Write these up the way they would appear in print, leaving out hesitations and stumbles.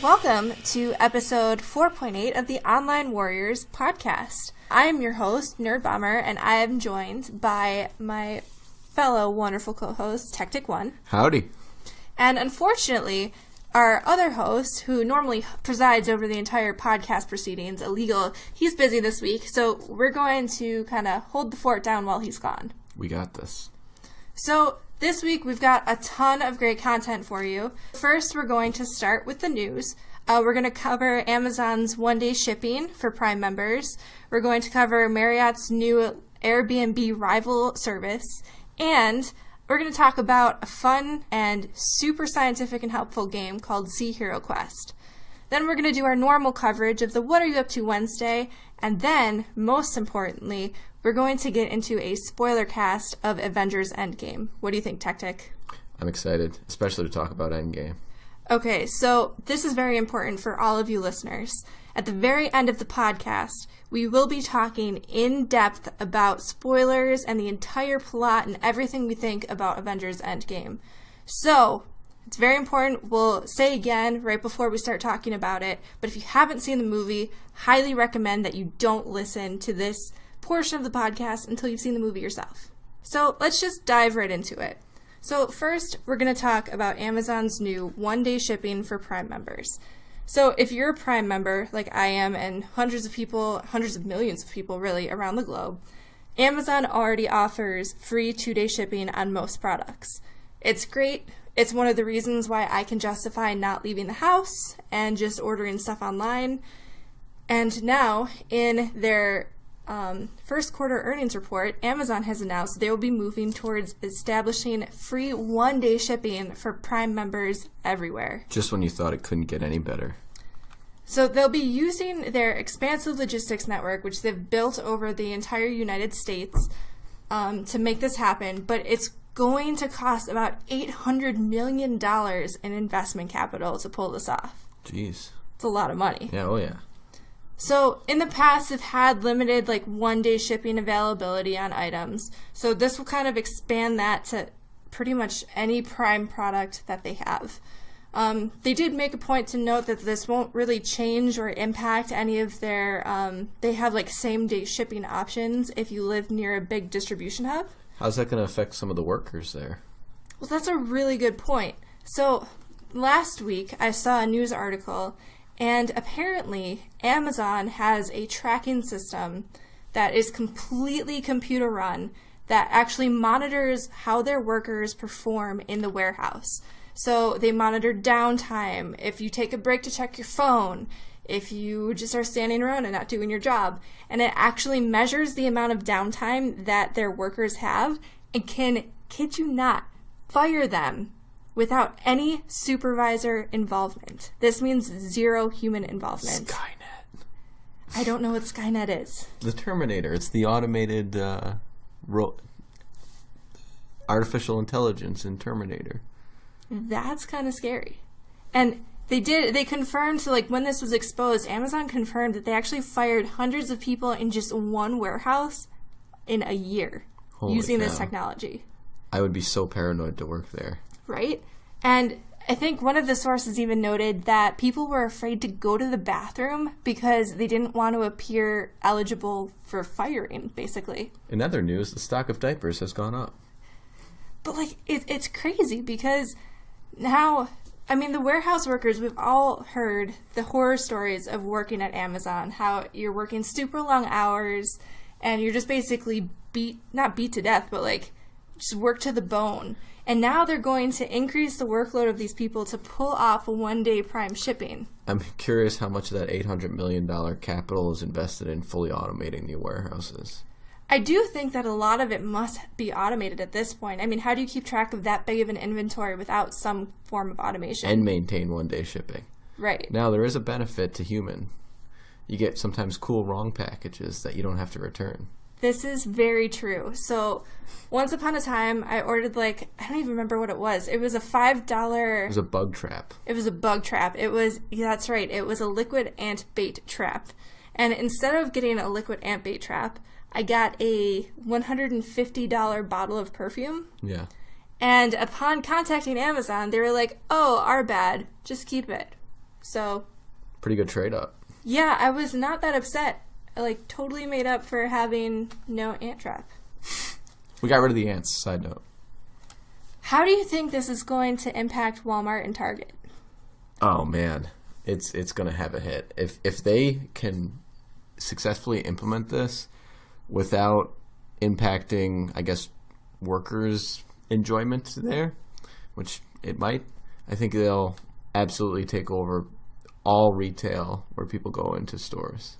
Welcome to episode 4.8 of the Online Warriors podcast. I am your host, Nerdbomber, and I am joined by my fellow wonderful co-host, Techtic1. Howdy. And unfortunately, our other host, who normally presides over the entire podcast proceedings, Illeagle, he's busy this week, so we're going to kind of hold the fort down while he's gone. We got this. So this week, we've got a ton of great content for you. First, we're going to start with the news. We're going to cover Amazon's one-day shipping for Prime members. We're going to cover Marriott's new AirBnB rival service. And we're going to talk about a fun and super scientific and helpful game called Sea Hero Quest. Then we're going to do our normal coverage of the What Are You Up To Wednesday. And then, most importantly, we're going to get into a spoiler cast of Avengers Endgame. What do you think, Techtic? I'm excited, especially to talk about Endgame. Okay, so this is very important for all of you listeners. At the very end of the podcast, we will be talking in depth about spoilers and the entire plot and everything we think about Avengers Endgame. So, it's very important. We'll say again right before we start talking about it, but if you haven't seen the movie, highly recommend that you don't listen to this portion of the podcast until you've seen the movie yourself. So let's just dive right into it. So first, we're going to talk about Amazon's new one-day shipping for Prime members. So if you're a Prime member, like I am, and hundreds of millions of people really around the globe, Amazon already offers free 2-day shipping on most products. It's great. It's one of the reasons why I can justify not leaving the house and just ordering stuff online. And now, in their first quarter earnings report, Amazon has announced they will be moving towards establishing free one-day shipping for Prime members everywhere. Just when you thought it couldn't get any better. So they'll be using their expansive logistics network, which they've built over the entire United States, to make this happen, but it's going to cost about $800 million in investment capital to pull this off. Jeez. It's a lot of money. Yeah, oh yeah. So in the past, they've had limited one-day shipping availability on items. So this will kind of expand that to pretty much any Prime product that they have. They did make a point to note that this won't really change or impact any of their, they have same-day shipping options if you live near a big distribution hub. How's that going to affect some of the workers there? Well, that's a really good point. So last week, I saw a news article, and apparently, Amazon has a tracking system that is completely computer run that actually monitors how their workers perform in the warehouse. So they monitor downtime, if you take a break to check your phone, if you just are standing around and not doing your job. And it actually measures the amount of downtime that their workers have and can, kid you not, fire them without any supervisor involvement. This means zero human involvement. Skynet. I don't know what Skynet is. The Terminator. It's the automated artificial intelligence in Terminator. That's kind of scary. And they confirmed, so when this was exposed, Amazon confirmed that they actually fired hundreds of people in just one warehouse in a year using this technology. I would be so paranoid to work there. Right? And I think one of the sources even noted that people were afraid to go to the bathroom because they didn't want to appear eligible for firing, basically. In other news, the stock of diapers has gone up. But, it's crazy because now, the warehouse workers, we've all heard the horror stories of working at Amazon, how you're working super long hours and you're just basically not beat to death, but, just work to the bone. And now they're going to increase the workload of these people to pull off a one-day Prime shipping. I'm curious how much of that $800 million capital is invested in fully automating the warehouses. I do think that a lot of it must be automated at this point. How do you keep track of that big of an inventory without some form of automation? And maintain one-day shipping. Right. Now, there is a benefit to human. You get sometimes cool wrong packages that you don't have to return. This is very true. So, once upon a time, I ordered I don't even remember what it was. It was a $5... It was a bug trap. It was a bug trap. That's right. It was a liquid ant bait trap. And instead of getting a liquid ant bait trap, I got a $150 bottle of perfume. Yeah. And upon contacting Amazon, they were like, oh, our bad. Just keep it. So pretty good trade-up. Yeah, I was not that upset. I, like, totally made up for having no ant trap. We got rid of the ants, side note. How do you think this is going to impact Walmart and Target? Oh, man. It's going to have a hit. If they can successfully implement this without impacting, I guess, workers' enjoyment there, which it might, I think they'll absolutely take over all retail where people go into stores.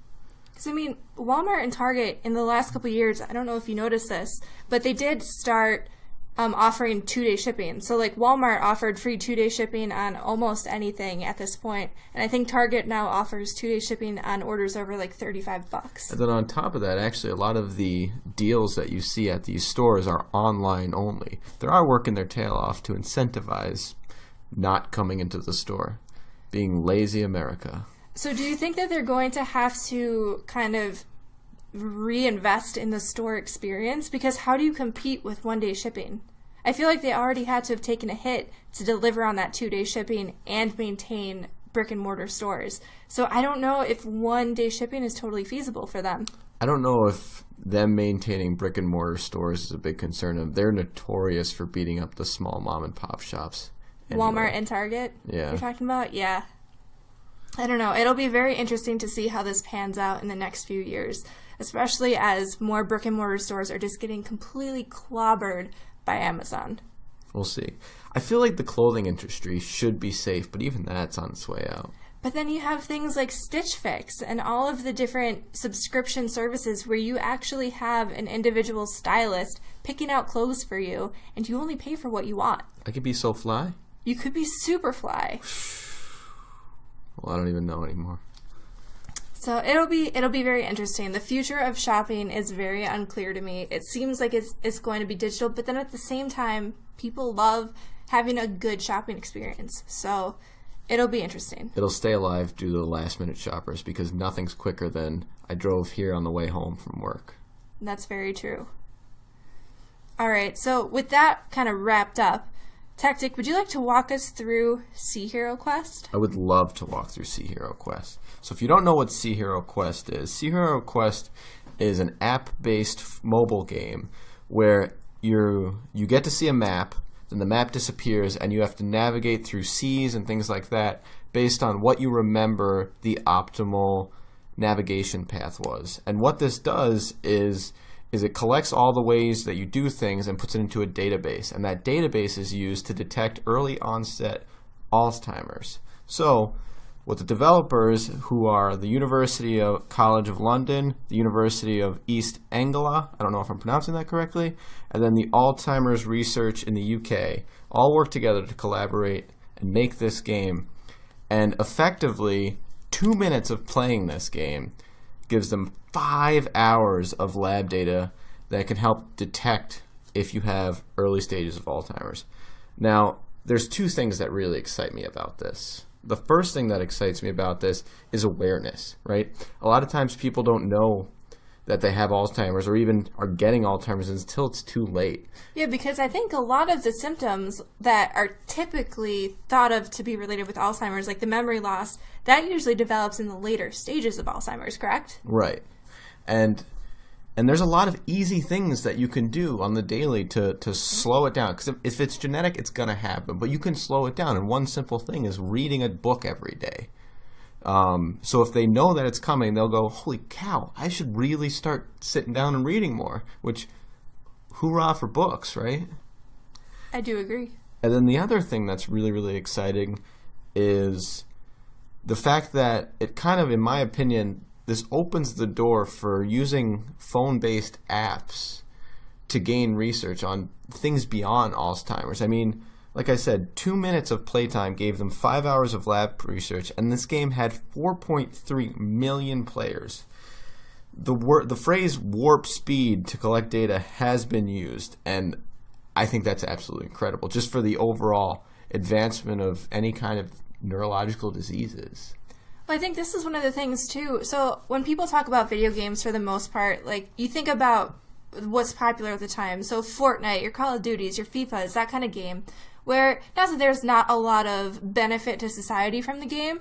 Because, I mean, Walmart and Target in the last couple of years, I don't know if you noticed this, but they did start offering 2-day shipping. So, like, Walmart offered free 2-day shipping on almost anything at this point. And I think Target now offers 2-day shipping on orders over, like, $35. And then on top of that, actually, a lot of the deals that you see at these stores are online only. They are working their tail off to incentivize not coming into the store, being lazy America. So do you think that they're going to have to kind of reinvest in the store experience? Because how do you compete with 1-day shipping? I feel like they already had to have taken a hit to deliver on that 2-day shipping and maintain brick and mortar stores. So I don't know if 1-day shipping is totally feasible for them. I don't know if them maintaining brick and mortar stores is a big concern. They're notorious for beating up the small mom and pop shops. Anyway. Walmart and Target? Yeah. You're talking about? Yeah. I don't know. It'll be very interesting to see how this pans out in the next few years, especially as more brick and mortar stores are just getting completely clobbered by Amazon. We'll see. I feel like the clothing industry should be safe, but even that's on its way out. But then you have things like Stitch Fix and all of the different subscription services where you actually have an individual stylist picking out clothes for you, and you only pay for what you want. I could be so fly. You could be super fly. Well, I don't even know anymore. So it'll be very interesting. The future of shopping is very unclear to me. It seems like it's going to be digital, but then at the same time, people love having a good shopping experience. So it'll be interesting. It'll stay alive due to the last-minute shoppers because nothing's quicker than I drove here on the way home from work. That's very true. All right, so with that kind of wrapped up, Techtic, would you like to walk us through Sea Hero Quest? I would love to walk through Sea Hero Quest. So if you don't know what Sea Hero Quest is an app-based mobile game where you get to see a map, then the map disappears, and you have to navigate through seas and things like that based on what you remember the optimal navigation path was. And what this does is it collects all the ways that you do things and puts it into a database. And that database is used to detect early-onset Alzheimer's. So what the developers, who are the University of College of London, the University of East Anglia, I don't know if I'm pronouncing that correctly, and then the Alzheimer's Research in the UK, all work together to collaborate and make this game. And effectively, 2 minutes of playing this game gives them 5 hours of lab data that can help detect if you have early stages of Alzheimer's. Now, there's 2 things that really excite me about this. The first thing that excites me about this is awareness, right? A lot of times people don't know that they have Alzheimer's or even are getting Alzheimer's until it's too late. Yeah, because I think a lot of the symptoms that are typically thought of to be related with Alzheimer's, like the memory loss, that usually develops in the later stages of Alzheimer's, correct? Right. And there's a lot of easy things that you can do on the daily to slow it down. Because if it's genetic, it's going to happen. But you can slow it down. And one simple thing is reading a book every day. So if they know that it's coming, they'll go, holy cow, I should really start sitting down and reading more. Which, hoorah for books, right? I do agree. And then the other thing that's really, really exciting is the fact that it kind of, in my opinion, this opens the door for using phone-based apps to gain research on things beyond Alzheimer's. I mean, like I said, 2 minutes of playtime gave them 5 hours of lab research, and this game had 4.3 million players. The phrase warp speed to collect data has been used, and I think that's absolutely incredible, just for the overall advancement of any kind of neurological diseases. Well, I think this is one of the things, too. So when people talk about video games, for the most part, like, you think about what's popular at the time. So Fortnite, your Call of Duties, your FIFAs, that kind of game, where not that there's not a lot of benefit to society from the game,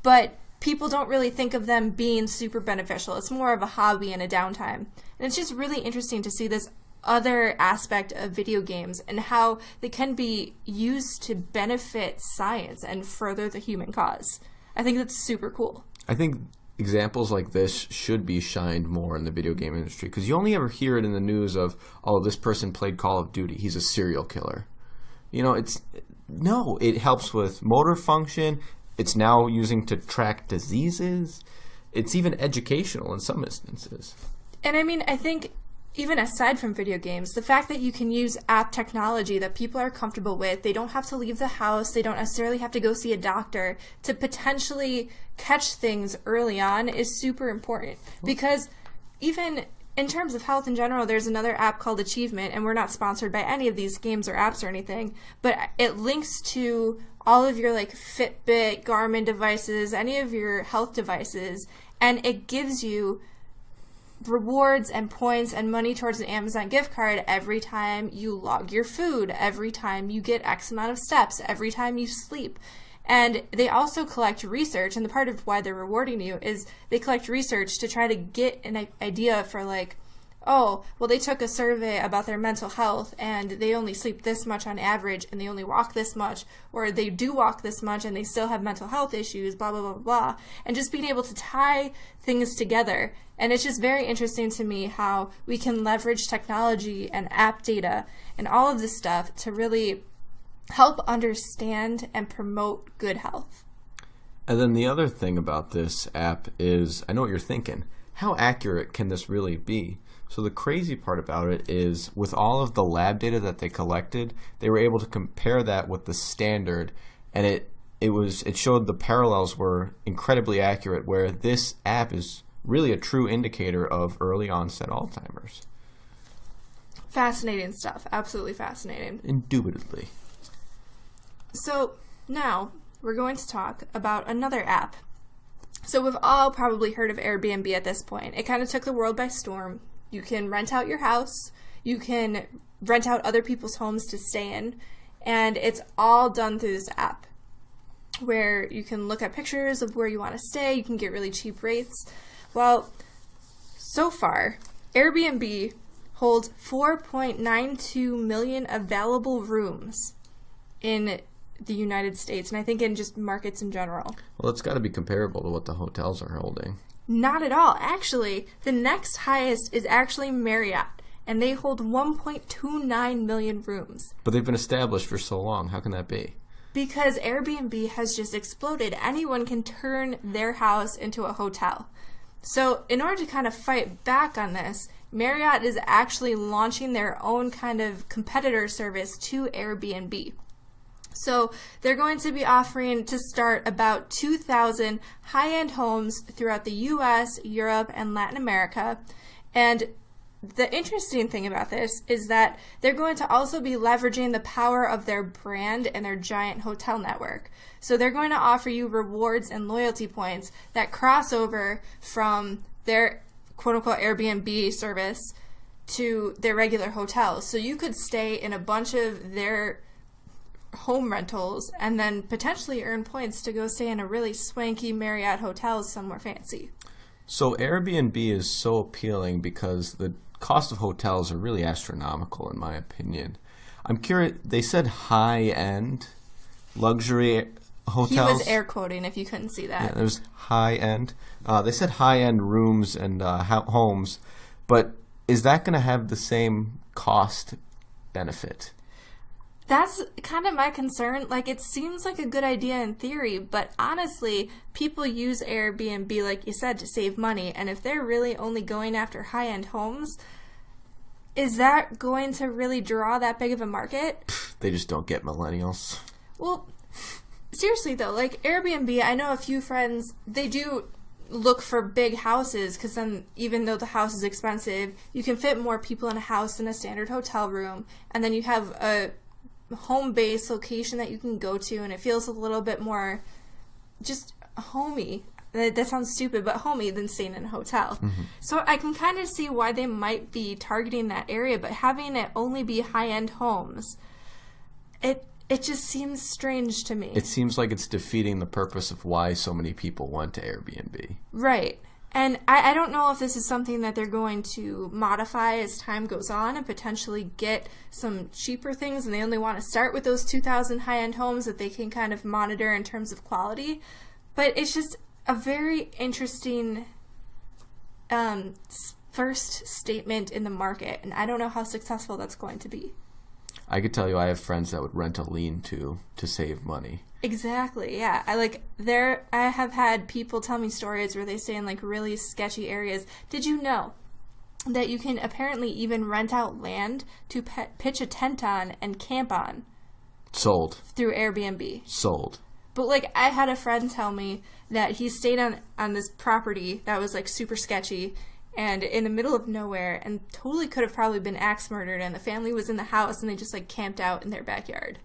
but people don't really think of them being super beneficial. It's more of a hobby and a downtime. And it's just really interesting to see this other aspect of video games and how they can be used to benefit science and further the human cause. I think that's super cool. I think examples like this should be shined more in the video game industry, because you only ever hear it in the news of, oh, this person played Call of Duty, he's a serial killer. You know, it helps with motor function. It's now using to track diseases. It's even educational in some instances. And I mean, I think even aside from video games, the fact that you can use app technology that people are comfortable with, they don't have to leave the house, they don't necessarily have to go see a doctor to potentially catch things early on is super important. Because even in terms of health in general, there's another app called Achievement, and we're not sponsored by any of these games or apps or anything, but it links to all of your like Fitbit, Garmin devices, any of your health devices, and it gives you rewards and points and money towards an Amazon gift card every time you log your food, every time you get X amount of steps, every time you sleep. And they also collect research, and the part of why they're rewarding you is they collect research to try to get an idea for like, oh, well, they took a survey about their mental health and they only sleep this much on average and they only walk this much, or they do walk this much and they still have mental health issues, blah, blah, blah, blah. And just being able to tie things together. And it's just very interesting to me how we can leverage technology and app data and all of this stuff to really help understand and promote good health. And then the other thing about this app is, I know what you're thinking, how accurate can this really be? So the crazy part about it is, with all of the lab data that they collected, they were able to compare that with the standard, and it showed the parallels were incredibly accurate, where this app is really a true indicator of early onset Alzheimer's. Fascinating stuff. Absolutely fascinating. Indubitably. So now we're going to talk about another app. So we've all probably heard of Airbnb at this point. It kind of took the world by storm. You can rent out your house. You can rent out other people's homes to stay in. And it's all done through this app where you can look at pictures of where you want to stay. You can get really cheap rates. Well, so far, Airbnb holds 4.92 million available rooms in the United States, and I think in just markets in general. Well, it's got to be comparable to what the hotels are holding. Not at all. Actually, the next highest is actually Marriott, and they hold 1.29 million rooms. But they've been established for so long. How can that be? Because Airbnb has just exploded. Anyone can turn their house into a hotel. So in order to kind of fight back on this, Marriott is actually launching their own kind of competitor service to Airbnb. So they're going to be offering to start about 2,000 high-end homes throughout the U.S., Europe, and Latin America. And the interesting thing about this is that they're going to also be leveraging the power of their brand and their giant hotel network. So they're going to offer you rewards and loyalty points that cross over from their quote-unquote Airbnb service to their regular hotels. So you could stay in a bunch of their home rentals and then potentially earn points to go stay in a really swanky Marriott hotel somewhere fancy. So Airbnb is so appealing because the cost of hotels are really astronomical, in my opinion. I'm curious, they said high-end luxury hotels. He was air quoting if you couldn't see that. Yeah, there's high-end. They said high-end rooms and homes, but is that going to have the same cost benefit? That's kind of my concern. Like, it seems like a good idea in theory, but honestly, people use Airbnb, like you said, to save money. And if they're really only going after high-end homes, is that going to really draw that big of a market? They just don't get millennials. Well, seriously though, like Airbnb, I know a few friends, they do look for big houses because then even though the house is expensive, you can fit more people in a house than a standard hotel room. And then you have a home-based location that you can go to, and it feels a little bit more just homey. That sounds stupid, but homey than staying in a hotel. Mm-hmm. So I can kind of see why they might be targeting that area, but having it only be high-end homes, It just seems strange to me. It seems like it's defeating the purpose of why so many people went to Airbnb. Right. And I don't know if this is something that they're going to modify as time goes on and potentially get some cheaper things, and they only want to start with those 2,000 high-end homes that they can kind of monitor in terms of quality. But it's just a very interesting first statement in the market, and I don't know how successful that's going to be. I could tell you I have friends that would rent a lean-to save money. Exactly, yeah. I have had people tell me stories where they stay in like really sketchy areas. Did you know that you can apparently even rent out land to pitch a tent on and camp on? Sold. Through Airbnb. Sold. But like I had a friend tell me that he stayed on this property that was like super sketchy and in the middle of nowhere and totally could have probably been axe murdered, and the family was in the house and they just like camped out in their backyard.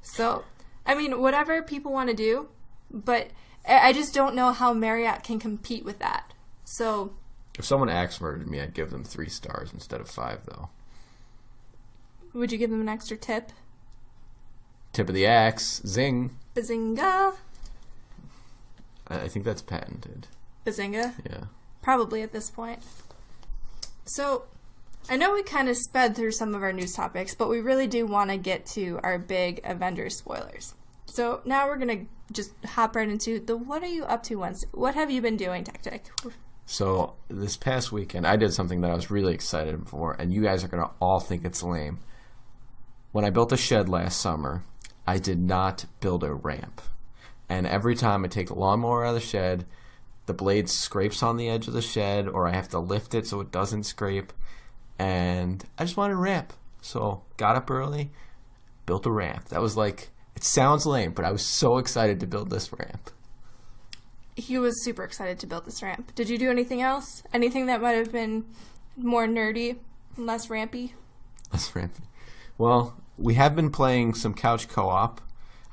So, I mean, whatever people want to do, but I just don't know how Marriott can compete with that. So, if someone axe murdered me, I'd give them 3 stars instead of 5, though. Would you give them an extra tip? Tip of the axe. Zing. Bazinga. I think that's patented. Bazinga? Yeah. Probably at this point. So, I know we kind of sped through some of our news topics, but we really do want to get to our big Avengers spoilers. So now we're going to just hop right into the what are you up to once. What have you been doing, Techtic? So this past weekend, I did something that I was really excited for, and you guys are going to all think it's lame. When I built a shed last summer, I did not build a ramp. And every time I take the lawnmower out of the shed, the blade scrapes on the edge of the shed, or I have to lift it so it doesn't scrape. And I just wanted a ramp. So got up early, built a ramp. That was like, it sounds lame, but I was so excited to build this ramp. He was super excited to build this ramp. Did you do anything else? Anything that might have been more nerdy and less rampy? Less rampy. Well, we have been playing some couch co-op.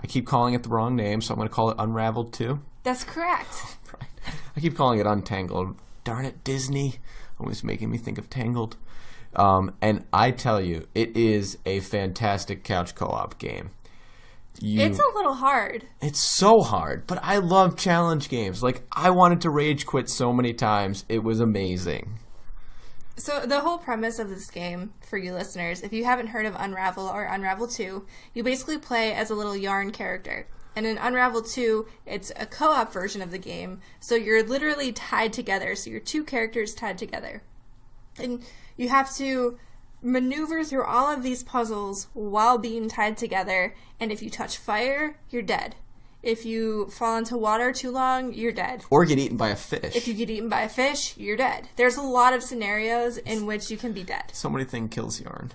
I keep calling it the wrong name, so I'm going to call it Unraveled 2. That's correct. Right. I keep calling it Untangled. Darn it, Disney. Always making me think of Tangled. And I tell you, it is a fantastic couch co-op game. It's a little hard. It's so hard, but I love challenge games. Like, I wanted to rage quit so many times. It was amazing. So the whole premise of this game, for you listeners, if you haven't heard of Unravel or Unravel 2, you basically play as a little yarn character. And in Unravel 2, it's a co-op version of the game, so you're literally tied together. So you're 2 characters tied together. And you have to maneuver through all of these puzzles while being tied together, and if you touch fire, you're dead. If you fall into water too long, you're dead. Or get eaten by a fish. If you get eaten by a fish, you're dead. There's a lot of scenarios in which you can be dead. So many things kills yarn.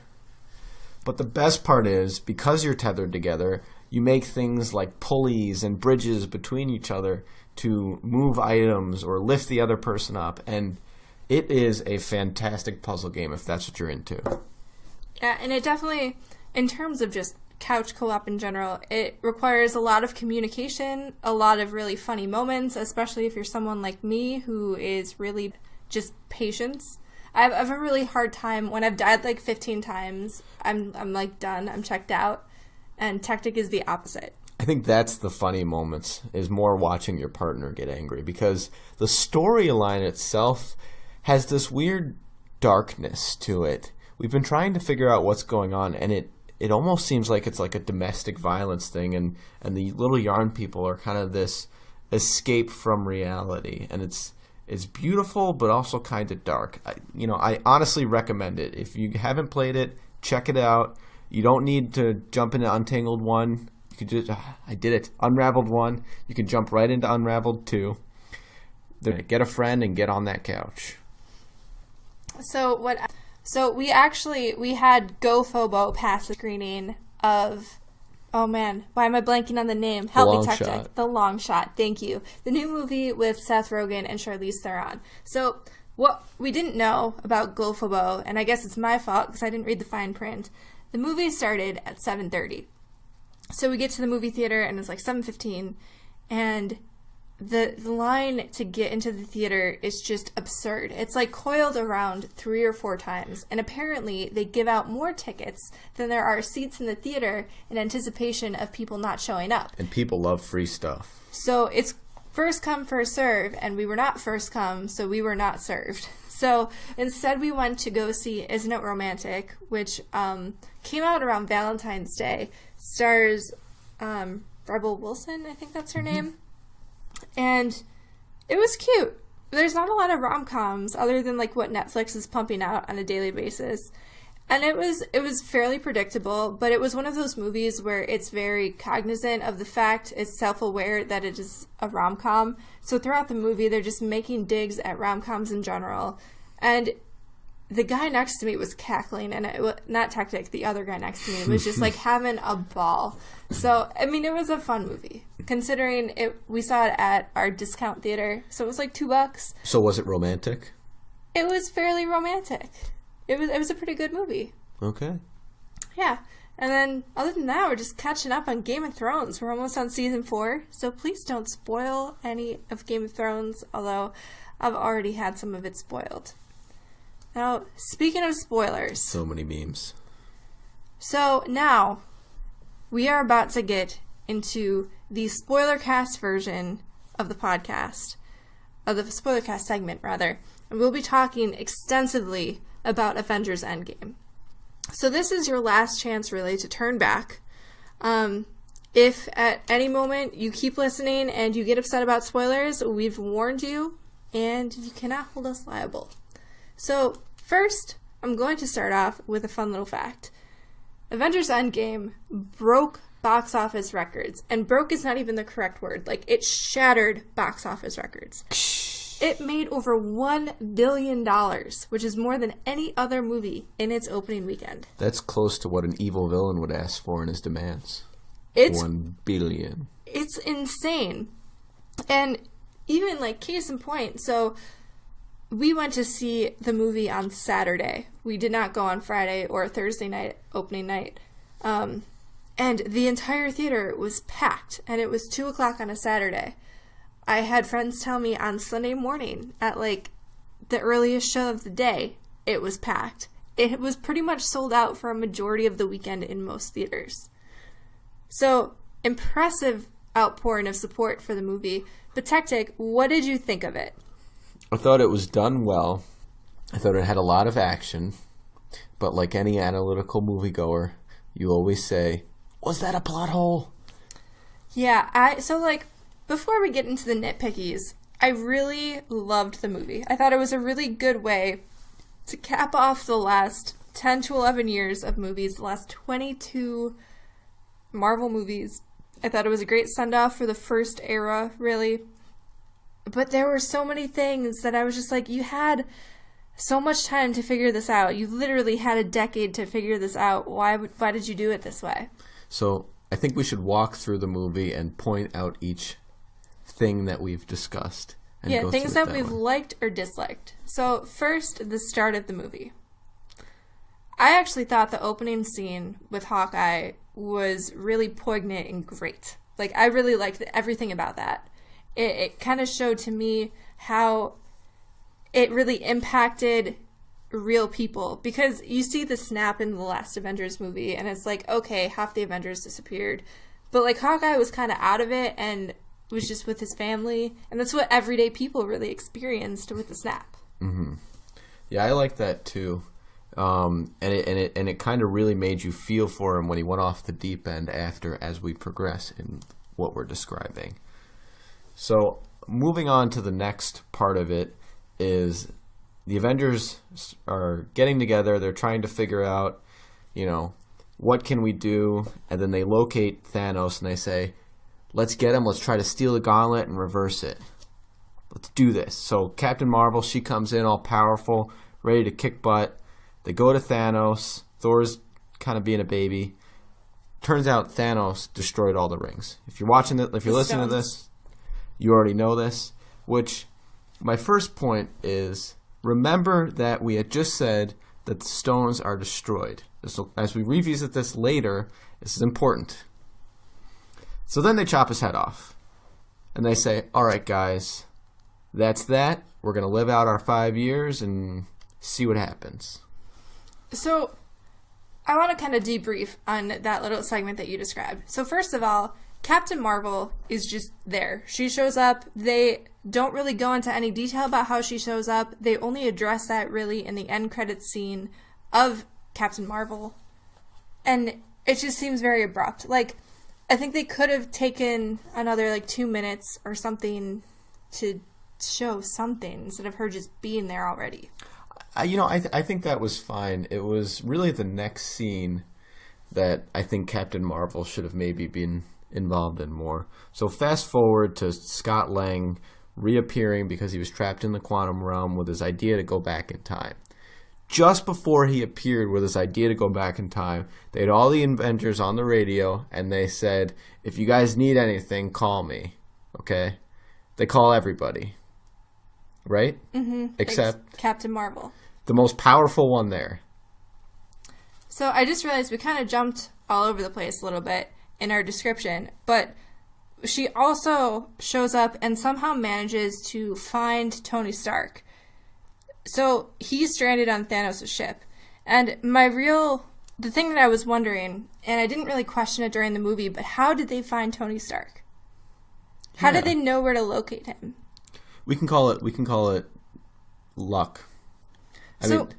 But the best part is, because you're tethered together, you make things like pulleys and bridges between each other to move items or lift the other person up, and it is a fantastic puzzle game if that's what you're into. Yeah, and it definitely, in terms of just couch co-op in general, it requires a lot of communication, a lot of really funny moments, especially if you're someone like me who is really just patience. I have a really hard time when I've died like 15 times. I'm like done. I'm checked out. And Techtic is the opposite. I think that's the funny moments, is more watching your partner get angry, because the storyline itself has this weird darkness to it. We've been trying to figure out what's going on, and it almost seems like it's like a domestic violence thing, and the little yarn people are kind of this escape from reality, and it's beautiful but also kind of dark. I honestly recommend it. If you haven't played it, check it out. You don't need to jump into Untangled 1. You could just I did it. Unraveled 1. You can jump right into Unraveled 2. Get a friend and get on that couch. So we had GoFobo pass the screening of, oh man, why am I blanking on the name? Help me, Techtic. The Long Shot. Thank you. The new movie with Seth Rogen and Charlize Theron. So what we didn't know about GoFobo, and I guess it's my fault because I didn't read the fine print. The movie started at 7:30. So we get to the movie theater and it's like 7:15, and the line to get into the theater is just absurd. It's like coiled around 3 or 4 times. And apparently they give out more tickets than there are seats in the theater in anticipation of people not showing up. And people love free stuff. So it's first come, first serve, and we were not first come, so we were not served. So instead we went to go see Isn't It Romantic, which came out around Valentine's Day. Stars Rebel Wilson, I think that's her name. And it was cute. There's not a lot of rom-coms other than like what Netflix is pumping out on a daily basis. And it was fairly predictable, but it was one of those movies where it's very cognizant of the fact, it's self-aware that it is a rom-com. So throughout the movie, they're just making digs at rom-coms in general. And the guy next to me was cackling, and not Techtic, the other guy next to me was just like having a ball. So, I mean, it was a fun movie, considering we saw it at our discount theater, so it was like $2. So was it romantic? It was fairly romantic. It was a pretty good movie. Okay. Yeah. And then, other than that, we're just catching up on Game of Thrones. We're almost on season 4, so please don't spoil any of Game of Thrones, although I've already had some of it spoiled. Now, speaking of spoilers. So many memes. So, now, we are about to get into the spoiler cast version of the podcast. Of the spoiler cast segment, rather. And we'll be talking extensively about Avengers Endgame. So this is your last chance, really, to turn back. If at any moment you keep listening and you get upset about spoilers, we've warned you, and you cannot hold us liable. So first, I'm going to start off with a fun little fact. Avengers Endgame broke box office records, and broke is not even the correct word. Like, it shattered box office records. It made over $1 billion, which is more than any other movie in its opening weekend. That's close to what an evil villain would ask for in his demands. It's $1 billion. It's insane. And even, like, case in point, so we went to see the movie on Saturday. We did not go on Friday or Thursday night, opening night. And the entire theater was packed, and it was 2 o'clock on a Saturday. I had friends tell me on Sunday morning at, like, the earliest show of the day, it was packed. It was pretty much sold out for a majority of the weekend in most theaters. So, impressive outpouring of support for the movie. But Techtic, what did you think of it? I thought it was done well. I thought it had a lot of action. But like any analytical moviegoer, you always say, was that a plot hole? Yeah, before we get into the nitpickies, I really loved the movie. I thought it was a really good way to cap off the last 10 to 11 years of movies, the last 22 Marvel movies. I thought it was a great send-off for the first era, really. But there were so many things that I was just like, you had so much time to figure this out. You literally had a decade to figure this out. Why did you do it this way? So I think we should walk through the movie and point out each thing that we've discussed. And yeah, things that we've liked or disliked. So first, the start of the movie. I actually thought the opening scene with Hawkeye was really poignant and great. Like, I really liked everything about that. It kind of showed to me how it really impacted real people. Because you see the snap in the last Avengers movie, and it's like, okay, half the Avengers disappeared. But, like, Hawkeye was kind of out of it and was just with his family. And that's what everyday people really experienced with the snap. Mm-hmm. Yeah, I like that, too. And it kind of really made you feel for him when he went off the deep end as we progress in what we're describing. So moving on to the next part of it is the Avengers are getting together. They're trying to figure out, what can we do? And then they locate Thanos and they say, let's get him. Let's try to steal the gauntlet and reverse it. Let's do this. So Captain Marvel, she comes in all powerful, ready to kick butt. They go to Thanos. Thor's kind of being a baby. Turns out Thanos destroyed all the rings. If you're watching it, if you're listening to this, you already know this. Which, my first point is, remember that we had just said that the stones are destroyed. As we revisit this later, this is important. So then they chop his head off. And they say, all right, guys, that's that. We're going to live out our 5 years and see what happens. So I want to kind of debrief on that little segment that you described. So first of all, Captain Marvel is just there. She shows up. They don't really go into any detail about how she shows up. They only address that really in the end credits scene of Captain Marvel. And it just seems very abrupt. Like, I think they could have taken another, 2 minutes or something to show something instead of her just being there already. I think that was fine. It was really the next scene that I think Captain Marvel should have maybe been involved in more. So fast forward to Scott Lang reappearing because he was trapped in the quantum realm with his idea to go back in time. Just before he appeared with his idea to go back in time, they had all the Avengers on the radio, and they said, if you guys need anything, call me. Okay? They call everybody. Right? Mm-hmm. Except Captain Marvel. The most powerful one there. So I just realized we kind of jumped all over the place a little bit in our description, but she also shows up and somehow manages to find Tony Stark. So he's stranded on Thanos' ship. And the thing that I was wondering, and I didn't really question it during the movie, but how did they find Tony Stark? How did they know where to locate him? We can call it luck.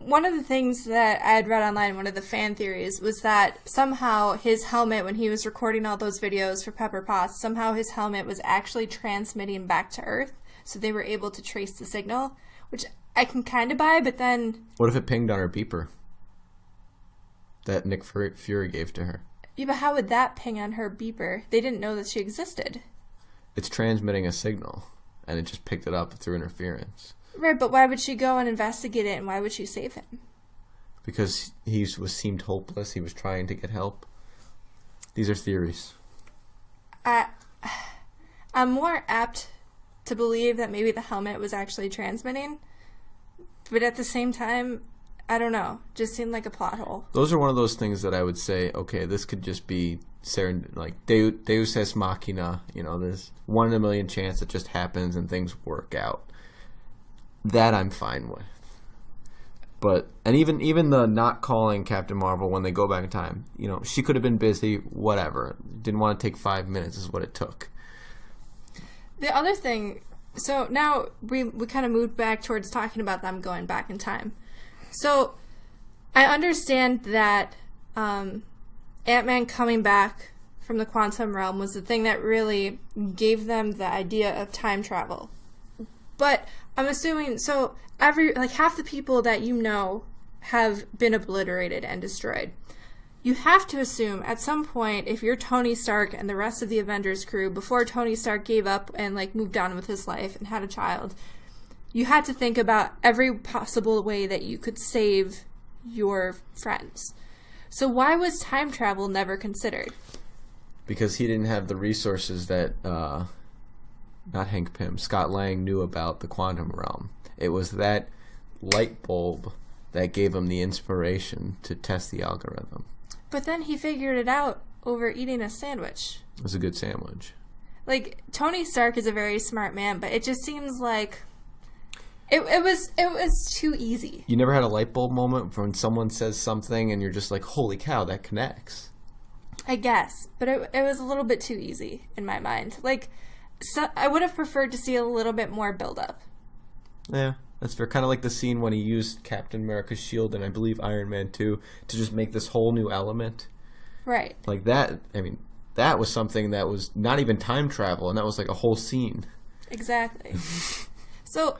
One of the things that I had read online, one of the fan theories, was that somehow his helmet, when he was recording all those videos for Pepper Potts, somehow his helmet was actually transmitting back to Earth, so they were able to trace the signal, which I can kind of buy, but then... What if it pinged on her beeper that Nick Fury gave to her? Yeah, but how would that ping on her beeper? They didn't know that she existed. It's transmitting a signal, and it just picked it up through interference. Right, but why would she go and investigate it, and why would she save him? Because he seemed hopeless. He was trying to get help. These are theories. I'm more apt to believe that maybe the helmet was actually transmitting, but at the same time, I don't know. Just seemed like a plot hole. Those are one of those things that I would say, okay, this could just be Deus Ex Machina. There's 1 in a million chance it just happens and things work out. That I'm fine with. But, and even the not calling Captain Marvel when they go back in time, she could have been busy, whatever. Didn't want to take 5 minutes is what it took. The other thing, so now we kind of moved back towards talking about them going back in time. So I understand that Ant-Man coming back from the quantum realm was the thing that really gave them the idea of time travel. But I'm assuming, so half the people that have been obliterated and destroyed. You have to assume at some point, if you're Tony Stark and the rest of the Avengers crew, before Tony Stark gave up and moved on with his life and had a child, you had to think about every possible way that you could save your friends. So why was time travel never considered? Because he didn't have the resources that not Hank Pym, Scott Lang knew about the quantum realm. It was that light bulb that gave him the inspiration to test the algorithm. But then he figured it out over eating a sandwich. It was a good sandwich. Tony Stark is a very smart man, but it just seems like it was too easy. You never had a light bulb moment when someone says something and you're just like, holy cow, that connects. I guess, but it was a little bit too easy in my mind. So I would have preferred to see a little bit more build-up. Yeah, that's fair. Kind of like the scene when he used Captain America's shield and I believe Iron Man 2 to just make this whole new element. Right. Like that, that was something that was not even time travel, and that was a whole scene. Exactly. So,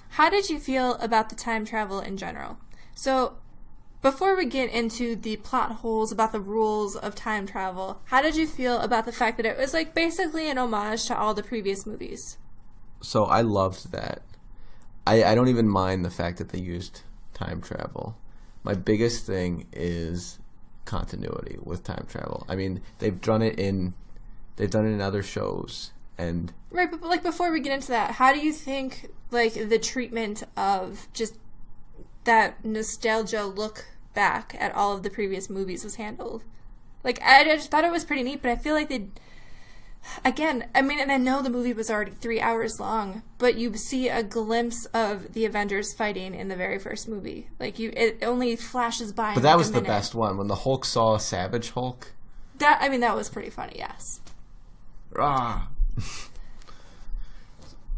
how did you feel about the time travel in general? So, before we get into the plot holes about the rules of time travel, how did you feel about the fact that it was basically an homage to all the previous movies? So I loved that. I don't even mind the fact that they used time travel. My biggest thing is continuity with time travel. They've done it in other shows, and right. But before we get into that, how do you think the treatment of just that nostalgia look back at all of the previous movies was handled? I just thought it was pretty neat, but I feel like Again, I mean, and I know the movie was already 3 hours long, but you see a glimpse of the Avengers fighting in the very first movie. Like, it only flashes by. But that was the best one, when the Hulk saw Savage Hulk. That was pretty funny, yes. Ah.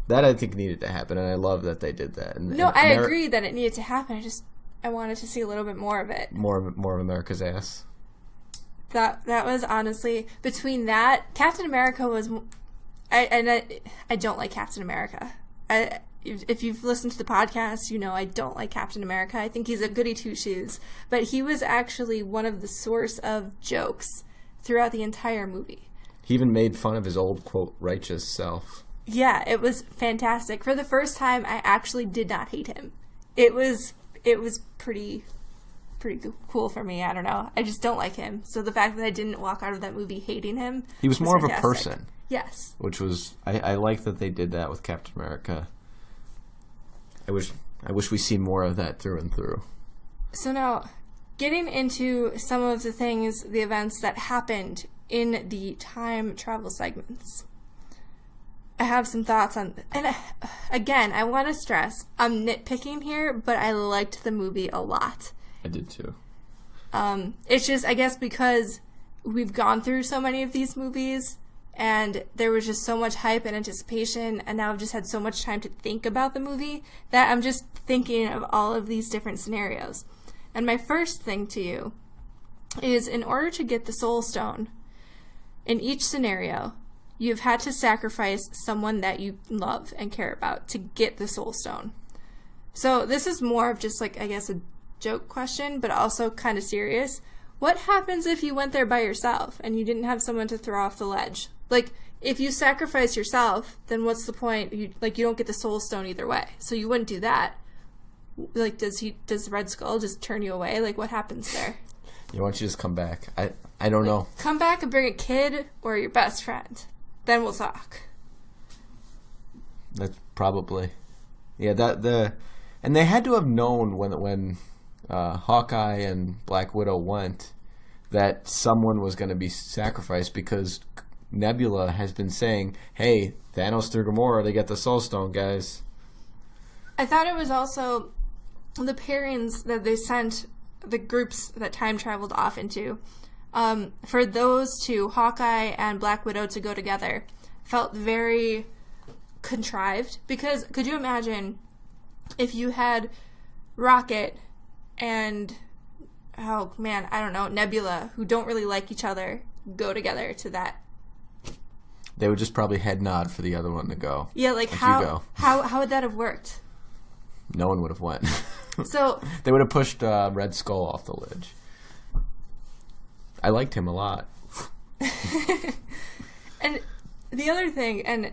That I think needed to happen, and I love that they did that. I agree that it needed to happen. I wanted to see a little bit more of it. More of America's ass. That was honestly, between that, Captain America was, I don't like Captain America. If you've listened to the podcast, you know I don't like Captain America. I think he's a goody two-shoes. But he was actually one of the source of jokes throughout the entire movie. He even made fun of his old, quote, righteous self. Yeah, it was fantastic. For the first time, I actually did not hate him. It was pretty cool for me. I don't know. I just don't like him. So the fact that I didn't walk out of that movie hating him, he was more fantastic. Of a person. Yes. Which was, I like that they did that with Captain America. I wish we see more of that through and through. So now, getting into some of the things, the events that happened in the time travel segments. I have some thoughts on, and again, I want to stress, I'm nitpicking here, but I liked the movie a lot. I did too. It's just, I guess, because we've gone through so many of these movies, and there was just so much hype and anticipation, and now I've just had so much time to think about the movie that I'm just thinking of all of these different scenarios. And my first thing to you is, in order to get the Soul Stone, in each scenario, you've had to sacrifice someone that you love and care about to get the Soul Stone. So this is more of just, like, I guess, a joke question, but also kind of serious. What happens if you went there by yourself and you didn't have someone to throw off the ledge? Like, if you sacrifice yourself, then what's the point? You don't get the Soul Stone either way. So you wouldn't do that. Like, does Red Skull just turn you away? Like, what happens there? Yeah, why don't you just come back? I don't know. Come back and bring a kid or your best friend. Then we'll talk. That's probably. Yeah, and they had to have known when Hawkeye and Black Widow went that someone was going to be sacrificed, because Nebula has been saying, hey, Thanos through Gamora, they get the Soul Stone, guys. I thought it was also the pairings that they sent the groups that time traveled off into. For those two, Hawkeye and Black Widow, to go together felt very contrived, because could you imagine if you had Rocket and, oh man, I don't know, Nebula, who don't really like each other, go together to that? They would just probably head nod for the other one to go. Yeah, like how would that have worked? No one would have went. So they would have pushed Red Skull off the ledge. I liked him a lot. And the other thing, and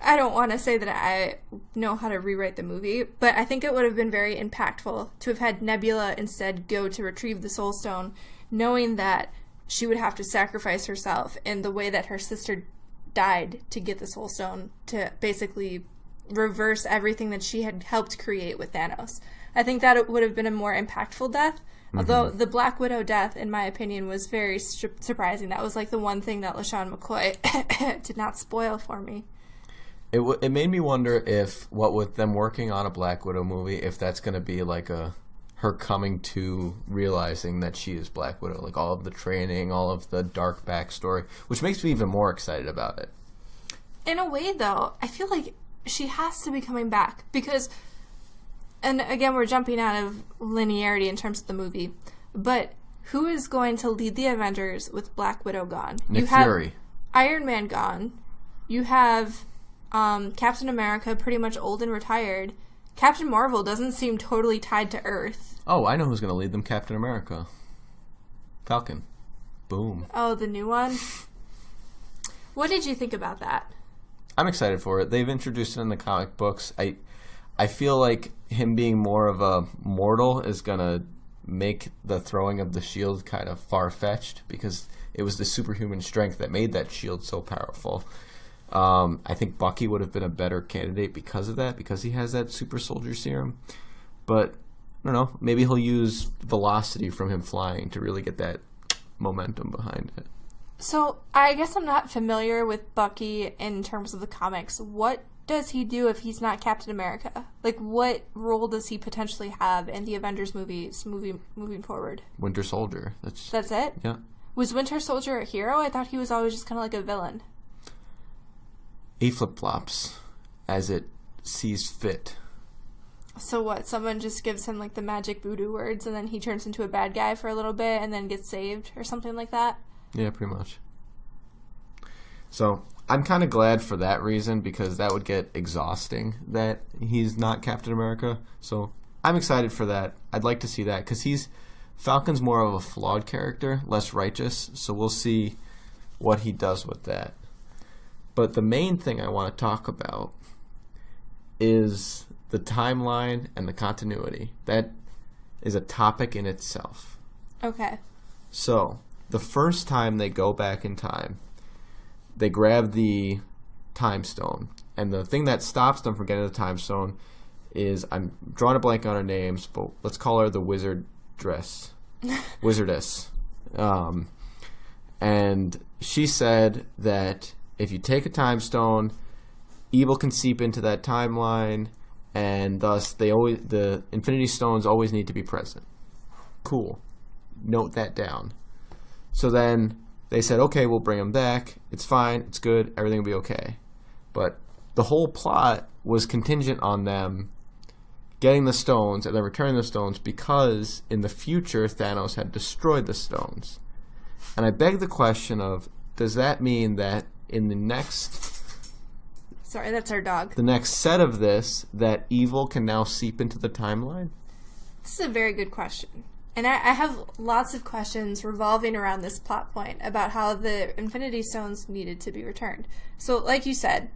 I don't want to say that I know how to rewrite the movie, but I think it would have been very impactful to have had Nebula instead go to retrieve the Soul Stone, knowing that she would have to sacrifice herself in the way that her sister died to get the Soul Stone, to basically reverse everything that she had helped create with Thanos. I think that it would have been a more impactful death. Although the Black Widow death, in my opinion, was very surprising. That was like the one thing that LaShawn McCoy did not spoil for me. It made me wonder if, what with them working on a Black Widow movie, if that's going to be like her coming to realizing that she is Black Widow. Like all of the training, all of the dark backstory, which makes me even more excited about it. In a way, though, I feel like she has to be coming back because... And again, we're jumping out of linearity in terms of the movie. But who is going to lead the Avengers with Black Widow gone? Nick Fury. Iron Man gone. You have Captain America pretty much old and retired. Captain Marvel doesn't seem totally tied to Earth. Oh, I know who's going to lead them. Captain America. Falcon. Boom. Oh, the new one? What did you think about that? I'm excited for it. They've introduced it in the comic books. I feel like him being more of a mortal is going to make the throwing of the shield kind of far-fetched, because it was the superhuman strength that made that shield so powerful. I think Bucky would have been a better candidate because of that, because he has that super soldier serum. But, I don't know, maybe he'll use velocity from him flying to really get that momentum behind it. So, I guess I'm not familiar with Bucky in terms of the comics. What does he do if he's not Captain America? Like, what role does he potentially have in the Avengers movies moving forward? Winter Soldier. That's it? Yeah. Was Winter Soldier a hero? I thought he was always just kind of like a villain. He flip-flops as it sees fit. So what? Someone just gives him, like, the magic voodoo words, and then he turns into a bad guy for a little bit, and then gets saved, or something like that? Yeah, pretty much. So, I'm kind of glad for that reason, because that would get exhausting, that he's not Captain America. So, I'm excited for that. I'd like to see that, because Falcon's more of a flawed character, less righteous, so we'll see what he does with that. But the main thing I want to talk about is the timeline and the continuity. That is a topic in itself. Okay. So, the first time they go back in time, they grab the time stone. And the thing that stops them from getting the time stone is, I'm drawing a blank on her names, but let's call her the Wizardess. And she said that if you take a time stone, evil can seep into that timeline, and thus the Infinity Stones always need to be present. Cool. Note that down. So then they said, okay, we'll bring them back. It's fine. It's good. Everything will be okay. But the whole plot was contingent on them getting the stones and then returning the stones, because in the future Thanos had destroyed the stones. And I beg the question of, does that mean that in the next... Sorry, that's our dog. The next set of this, that evil can now seep into the timeline? This is a very good question. And I have lots of questions revolving around this plot point about how the Infinity Stones needed to be returned. So, like you said,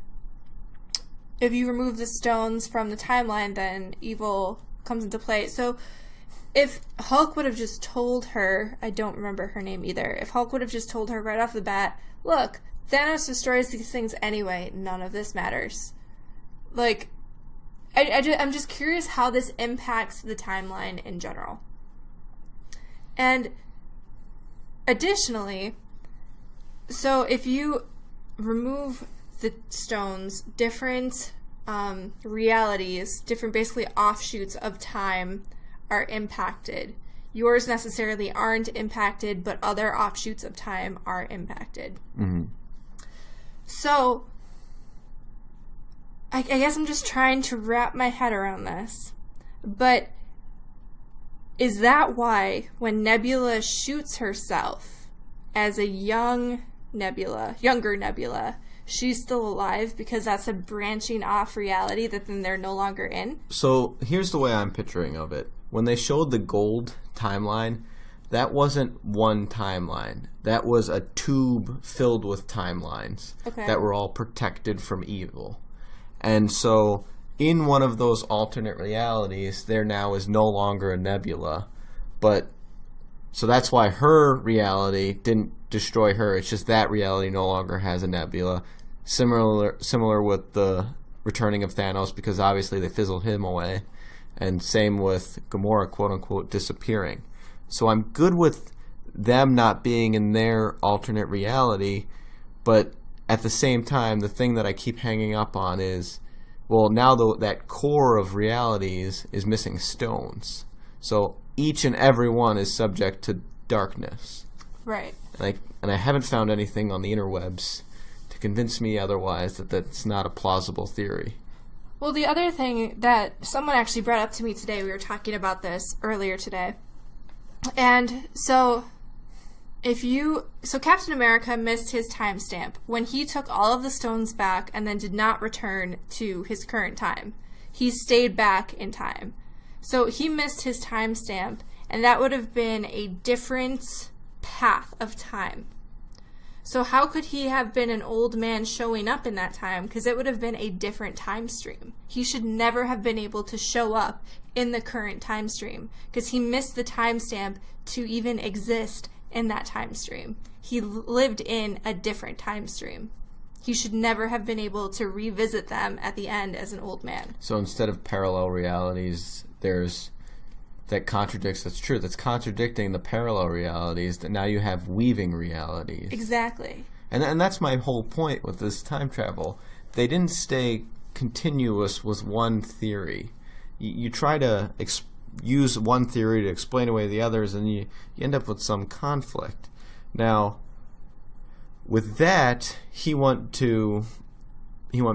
if you remove the stones from the timeline, then evil comes into play. So, if Hulk would have just told her, I don't remember her name either, if Hulk would have just told her right off the bat, look, Thanos destroys these things anyway, none of this matters. Like, I'm just curious how this impacts the timeline in general. And additionally, so if you remove the stones, different realities, different basically offshoots of time are impacted. Yours necessarily aren't impacted, but other offshoots of time are impacted. Mm-hmm. So, I guess I'm just trying to wrap my head around this. But is that why when Nebula shoots herself as a younger Nebula, she's still alive because that's a branching off reality that then they're no longer in? So here's the way I'm picturing of it. When they showed the gold timeline, that wasn't one timeline. That was a tube filled with timelines that were all protected from evil. And so in one of those alternate realities, there now is no longer a Nebula. But so that's why her reality didn't destroy her. It's just that reality no longer has a Nebula. Similar with the returning of Thanos, because obviously they fizzled him away. And same with Gamora, quote-unquote, disappearing. So I'm good with them not being in their alternate reality, but at the same time, the thing that I keep hanging up on is, well, now that core of realities is missing stones. So each and every one is subject to darkness. Right. And I haven't found anything on the interwebs to convince me otherwise that that's not a plausible theory. Well, the other thing that someone actually brought up to me today, we were talking about this earlier today. And so Captain America missed his timestamp when he took all of the stones back and then did not return to his current time. He stayed back in time. So he missed his timestamp, and that would have been a different path of time. So how could he have been an old man showing up in that time? Because it would have been a different time stream. He should never have been able to show up in the current time stream because he missed the timestamp to even exist in that time stream. He lived in a different time stream. He should never have been able to revisit them at the end as an old man. So instead of parallel realities, there's that contradicts. That's true. That's contradicting the parallel realities. That now you have weaving realities. Exactly. And that's my whole point with this time travel. They didn't stay continuous with one theory. You try to use one theory to explain away the others, and you end up with some conflict. Now, with that, he went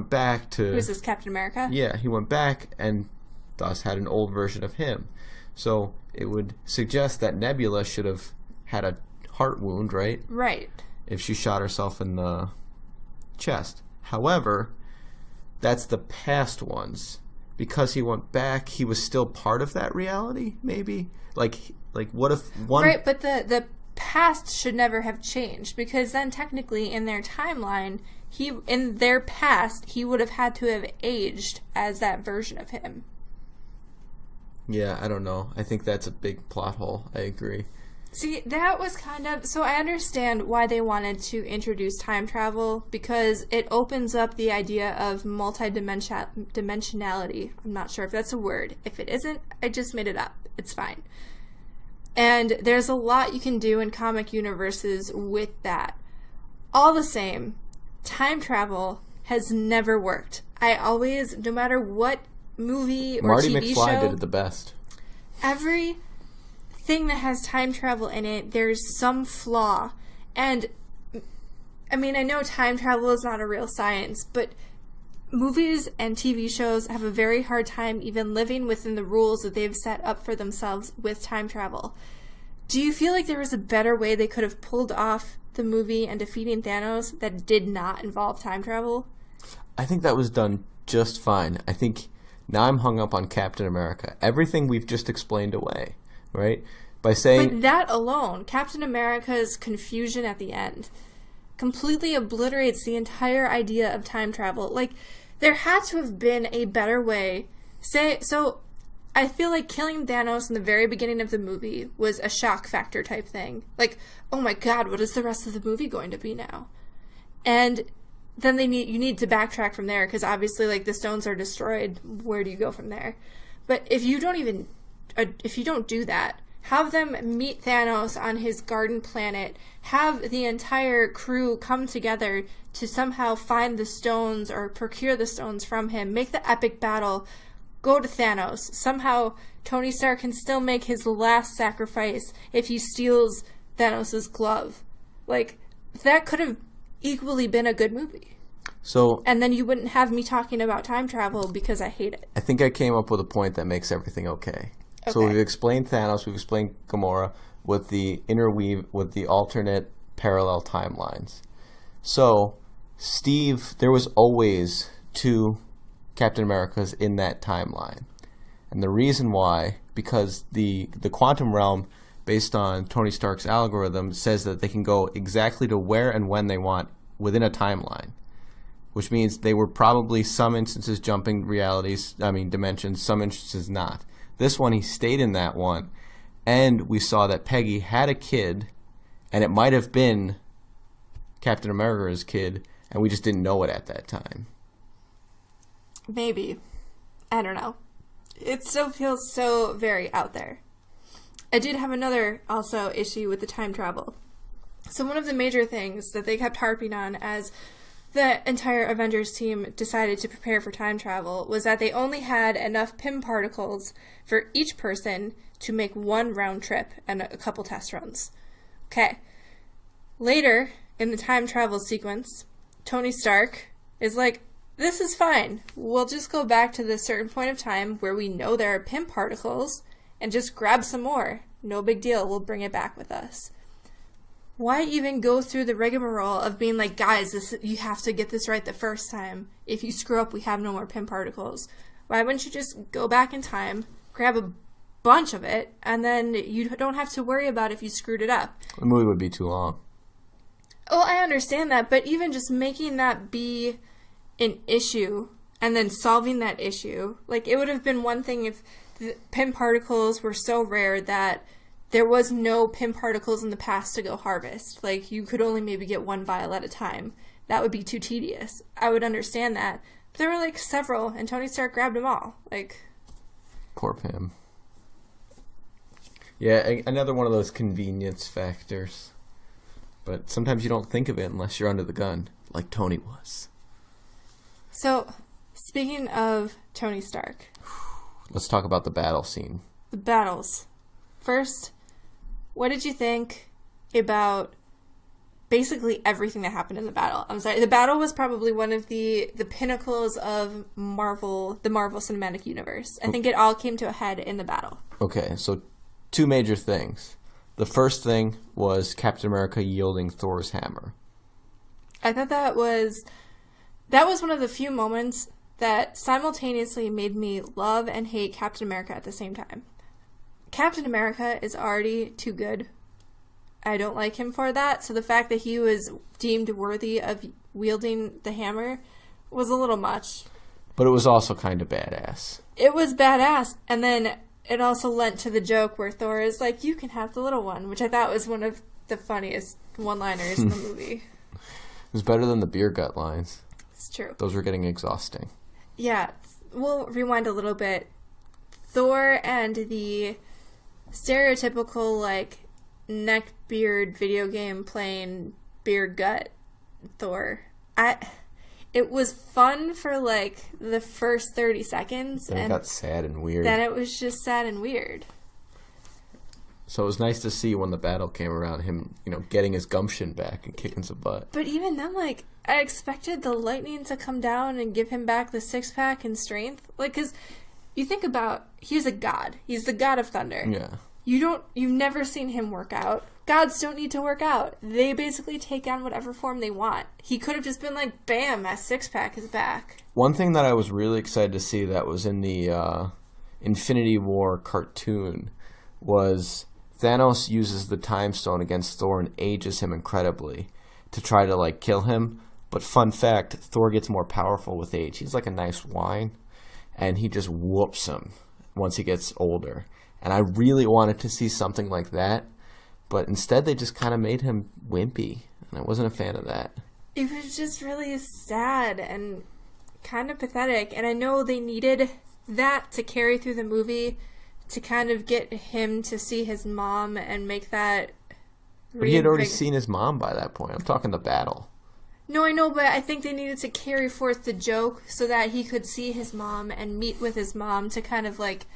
back to... Who's this, Captain America? Yeah, he went back and thus had an old version of him. So it would suggest that Nebula should have had a heart wound, right? Right. If she shot herself in the chest. However, that's the past ones. Because he went back, he was still part of that reality, maybe? Like what if one... Right, but the past should never have changed, because then technically in their timeline, in their past, he would have had to have aged as that version of him. Yeah, I don't know. I think that's a big plot hole. I agree. See, that was kind of... So I understand why they wanted to introduce time travel, because it opens up the idea of multidimensionality. I'm not sure if that's a word. If it isn't, I just made it up. It's fine. And there's a lot you can do in comic universes with that. All the same, time travel has never worked. I always, no matter what movie or Marty TV McFly show... did it the best. Every thing that has time travel in it, there's some flaw. And I mean, I know time travel is not a real science, but movies and TV shows have a very hard time even living within the rules that they've set up for themselves with time travel. Do you feel like there was a better way they could have pulled off the movie and defeating Thanos that did not involve time travel? I think that was done just fine. I think now I'm hung up on Captain America. Everything we've just explained away, right? By saying... But that alone, Captain America's confusion at the end, completely obliterates the entire idea of time travel. Like, there had to have been a better way. So I feel like killing Thanos in the very beginning of the movie was a shock factor type thing. Like, oh my god, what is the rest of the movie going to be now? And then you need to backtrack from there, because obviously, like, the stones are destroyed. Where do you go from there? But if you don't do that, have them meet Thanos on his garden planet, have the entire crew come together to somehow find the stones or procure the stones from him, make the epic battle, go to Thanos. Somehow Tony Stark can still make his last sacrifice if he steals Thanos' glove. Like, that could have equally been a good movie. And then you wouldn't have me talking about time travel because I hate it. I think I came up with a point that makes everything okay. So we've explained Thanos, we've explained Gamora with the interweave, with the alternate parallel timelines. So, Steve, there was always two Captain Americas in that timeline. And the reason why, because the quantum realm, based on Tony Stark's algorithm, says that they can go exactly to where and when they want within a timeline. Which means they were probably some instances jumping dimensions, some instances not. This one, he stayed in that one, and we saw that Peggy had a kid, and it might have been Captain America's kid, and we just didn't know it at that time. Maybe. I don't know. It still feels so very out there. I did have another, also, issue with the time travel. So one of the major things that they kept harping on as the entire Avengers team decided to prepare for time travel was that they only had enough Pym particles for each person to make one round trip and a couple test runs. Okay. Later, in the time travel sequence, Tony Stark is like, this is fine. We'll just go back to this certain point of time where we know there are Pym particles and just grab some more. No big deal. We'll bring it back with us. Why even go through the rigmarole of being like, guys, you have to get this right the first time. If you screw up, we have no more Pym particles. Why wouldn't you just go back in time, grab a bunch of it, and then you don't have to worry about if you screwed it up? The movie would be too long. Oh, I understand that, but even just making that be an issue and then solving that issue, like, it would have been one thing if the Pym particles were so rare that there was no Pym particles in the past to go harvest. Like, you could only maybe get one vial at a time. That would be too tedious. I would understand that. But there were, like, several, and Tony Stark grabbed them all. Like... Poor Pym. Yeah, another one of those convenience factors. But sometimes you don't think of it unless you're under the gun, like Tony was. So, speaking of Tony Stark. Let's talk about the battle scene. The battles. First, what did you think about basically everything that happened in the battle? I'm sorry, the battle was probably one of the pinnacles of the Marvel Cinematic Universe. I think it all came to a head in the battle. Okay, so two major things. The first thing was Captain America yielding Thor's hammer. I thought that was one of the few moments that simultaneously made me love and hate Captain America at the same time. Captain America is already too good. I don't like him for that, so the fact that he was deemed worthy of wielding the hammer was a little much. But it was also kind of badass. It was badass, and then it also lent to the joke where Thor is like, you can have the little one, which I thought was one of the funniest one-liners in the movie. It was better than the beer gut lines. It's true. Those were getting exhausting. Yeah, we'll rewind a little bit. Thor and the stereotypical, like, neck beard video game playing beer gut Thor. It was fun for like the first 30 seconds. Then it got sad and weird. Then it was just sad and weird. So it was nice to see when the battle came around, him, getting his gumption back and kicking some butt. But even then, like, I expected the lightning to come down and give him back the six-pack and strength. Like, because you think about, he's a god. He's the god of thunder. Yeah. You've never seen him work out. Gods don't need to work out. They basically take on whatever form they want. He could have just been like, bam, my six-pack is back. One thing that I was really excited to see that was in the Infinity War cartoon was Thanos uses the Time Stone against Thor and ages him incredibly to try to, like, kill him. But fun fact, Thor gets more powerful with age. He's like a nice wine, and he just whoops him once he gets older. And I really wanted to see something like that, but instead they just kind of made him wimpy, and I wasn't a fan of that. It was just really sad and kind of pathetic, and I know they needed that to carry through the movie to kind of get him to see his mom and make that... But he had already seen his mom by that point. I'm talking the battle. No, I know, but I think they needed to carry forth the joke so that he could see his mom and meet with his mom to kind of, like,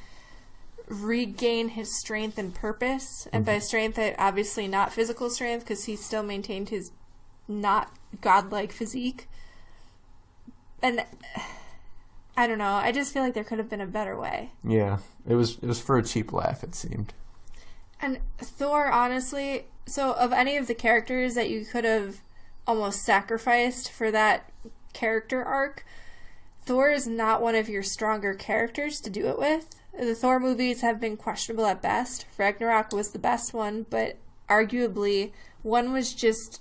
regain his strength and purpose. And by strength, obviously not physical strength, because he still maintained his not godlike physique. And I don't know, I just feel like there could have been a better way. Yeah, it was for a cheap laugh, it seemed. And Thor, honestly, so of any of the characters that you could have almost sacrificed for that character arc, Thor is not one of your stronger characters to do it with. The Thor movies have been questionable at best. Ragnarok was the best one, but arguably, 1 was just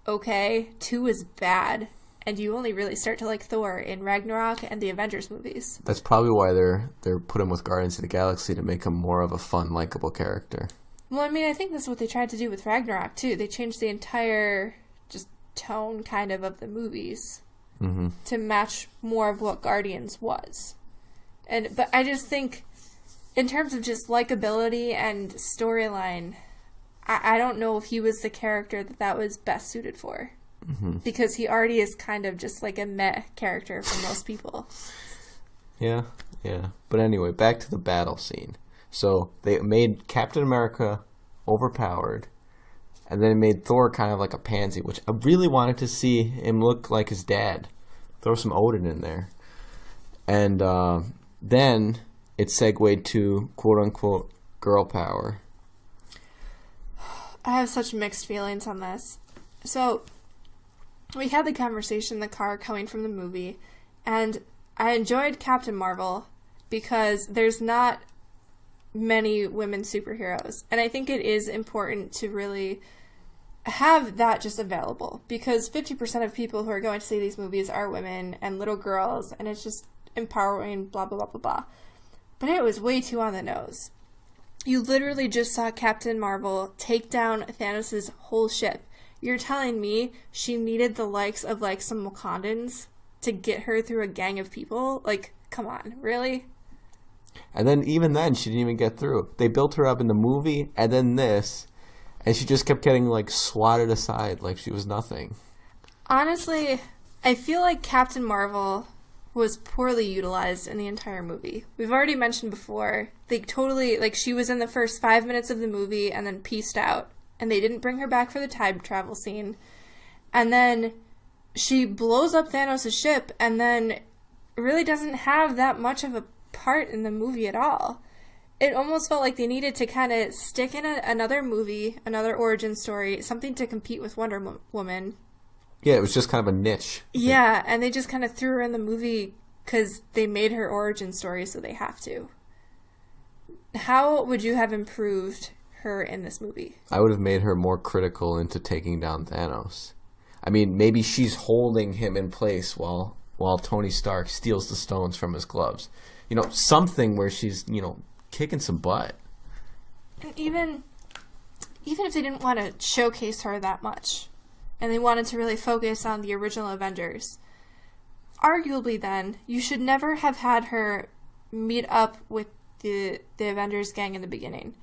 okay, 2 was bad, and you only really start to like Thor in Ragnarok and the Avengers movies. That's probably why they're put him with Guardians of the Galaxy, to make him more of a fun, likable character. Well, I mean, I think that's what they tried to do with Ragnarok, too. They changed the entire just tone, kind of the movies to match more of what Guardians was. But I just think, in terms of just likability and storyline, I don't know if he was the character that was best suited for. Because he already is kind of just like a meh character for most people. Yeah. But anyway, back to the battle scene. So they made Captain America overpowered, and then made Thor kind of like a pansy, which I really wanted to see him look like his dad. Throw some Odin in there. And then it segued to quote-unquote girl power. I have such mixed feelings on this. So, we had the conversation in the car coming from the movie, and I enjoyed Captain Marvel because there's not many women superheroes. And I think it is important to really have that just available, because 50% of people who are going to see these movies are women and little girls, and it's just empowering, blah, blah, blah, blah, blah. But it was way too on the nose. You literally just saw Captain Marvel take down Thanos' whole ship. You're telling me she needed the likes of, like, some Wakandans to get her through a gang of people? Like, come on, really? And then even then, she didn't even get through. They built her up in the movie and then this, and she just kept getting, like, swatted aside like she was nothing. Honestly, I feel like Captain Marvel was poorly utilized in the entire movie. We've already mentioned before, they totally, like, she was in the first 5 minutes of the movie and then pieced out. And they didn't bring her back for the time travel scene. And then she blows up Thanos' ship and then really doesn't have that much of a part in the movie at all. It almost felt like they needed to kind of stick in another movie, another origin story, something to compete with Wonder Woman. Yeah, it was just kind of a niche. Yeah, and they just kind of threw her in the movie because they made her origin story, so they have to. How would you have improved her in this movie? I would have made her more critical into taking down Thanos. I mean, maybe she's holding him in place while Tony Stark steals the stones from his gloves. You know, something where she's, you know, kicking some butt. And even if they didn't want to showcase her that much, and they wanted to really focus on the original Avengers, arguably then, you should never have had her meet up with the Avengers gang in the beginning.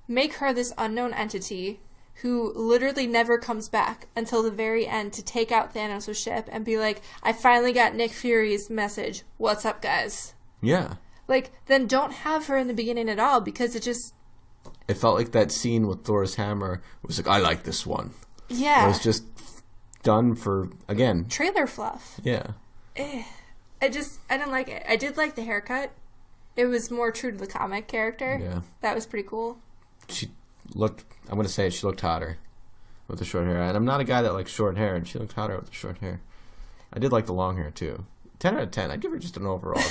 Make her this unknown entity who literally never comes back until the very end to take out Thanos' ship and be like, I finally got Nick Fury's message. What's up, guys? Yeah. Like, then don't have her in the beginning at all, because it felt like that scene with Thor's hammer was like, I like this one. Yeah. It was just done for, again, trailer fluff. Yeah. I didn't like it. I did like the haircut. It was more true to the comic character. Yeah. That was pretty cool. She looked, I'm going to say it, she looked hotter with the short hair. And I'm not a guy that likes short hair, and she looked hotter with the short hair. I did like the long hair, too. 10 out of 10. I'd give her just an overall.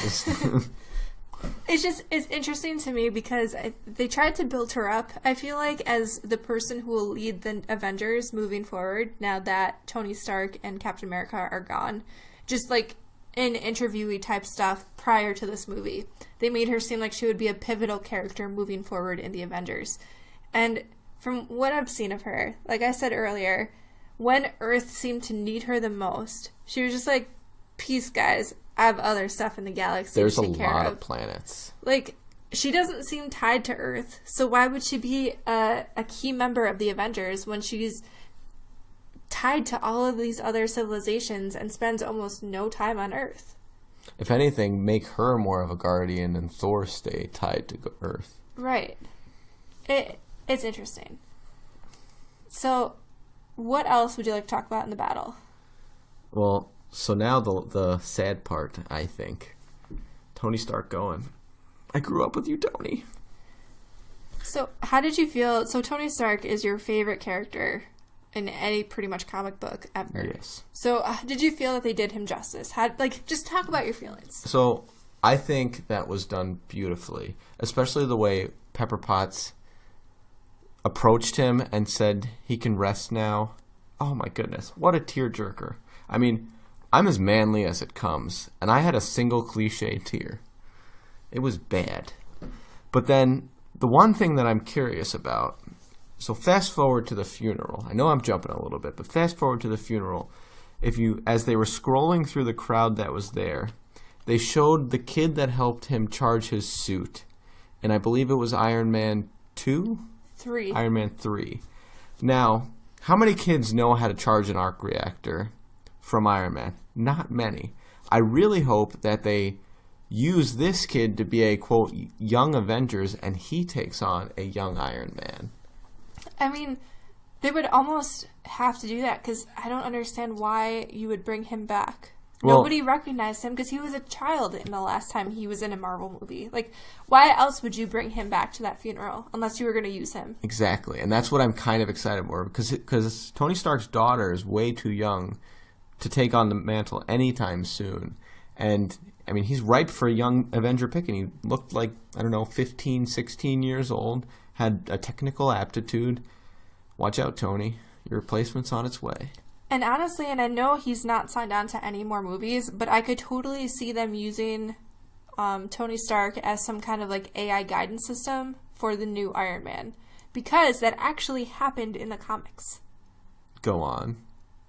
It's interesting to me because they tried to build her up, I feel like, as the person who will lead the Avengers moving forward now that Tony Stark and Captain America are gone. Just like in interviewee type stuff prior to this movie. They made her seem like she would be a pivotal character moving forward in the Avengers. And from what I've seen of her, like I said earlier, when Earth seemed to need her the most, she was just like, peace, guys. I have other stuff in the galaxy There's to take care of. There's a lot of planets. Like, she doesn't seem tied to Earth, so why would she be a key member of the Avengers when she's tied to all of these other civilizations and spends almost no time on Earth? If anything, make her more of a guardian and Thor stay tied to Earth. Right. It's interesting. So, what else would you like to talk about in the battle? Well, so now the sad part, I think. Tony Stark going, I grew up with you, Tony. So, how did you feel? So, Tony Stark is your favorite character in any pretty much comic book ever. Yes. So, did you feel that they did him justice? Just talk about your feelings. So, I think that was done beautifully, especially the way Pepper Potts approached him and said he can rest now. Oh my goodness, what a tearjerker. I mean, I'm as manly as it comes, and I had a single cliche tear. It was bad. But then, the one thing that I'm curious about, so fast forward to the funeral. I know I'm jumping a little bit, but fast forward to the funeral. As they were scrolling through the crowd that was there, they showed the kid that helped him charge his suit. And I believe it was Iron Man 2? 3. Iron Man 3. Now, how many kids know how to charge an arc reactor from Iron Man? Not many. I really hope that they use this kid to be a, quote, young Avengers, and he takes on a young Iron Man. I mean, they would almost have to do that, because I don't understand why you would bring him back. Well, nobody recognized him because he was a child in the last time he was in a Marvel movie. Like, why else would you bring him back to that funeral unless you were going to use him? Exactly, and that's what I'm kind of excited for, because Tony Stark's daughter is way too young to take on the mantle anytime soon. And, I mean, he's ripe for a young Avenger pick, and he looked like, 15, 16 years old, had a technical aptitude. Watch out, Tony. Your replacement's on its way. And honestly, and I know he's not signed on to any more movies, but I could totally see them using Tony Stark as some kind of like AI guidance system for the new Iron Man. Because that actually happened in the comics. Go on.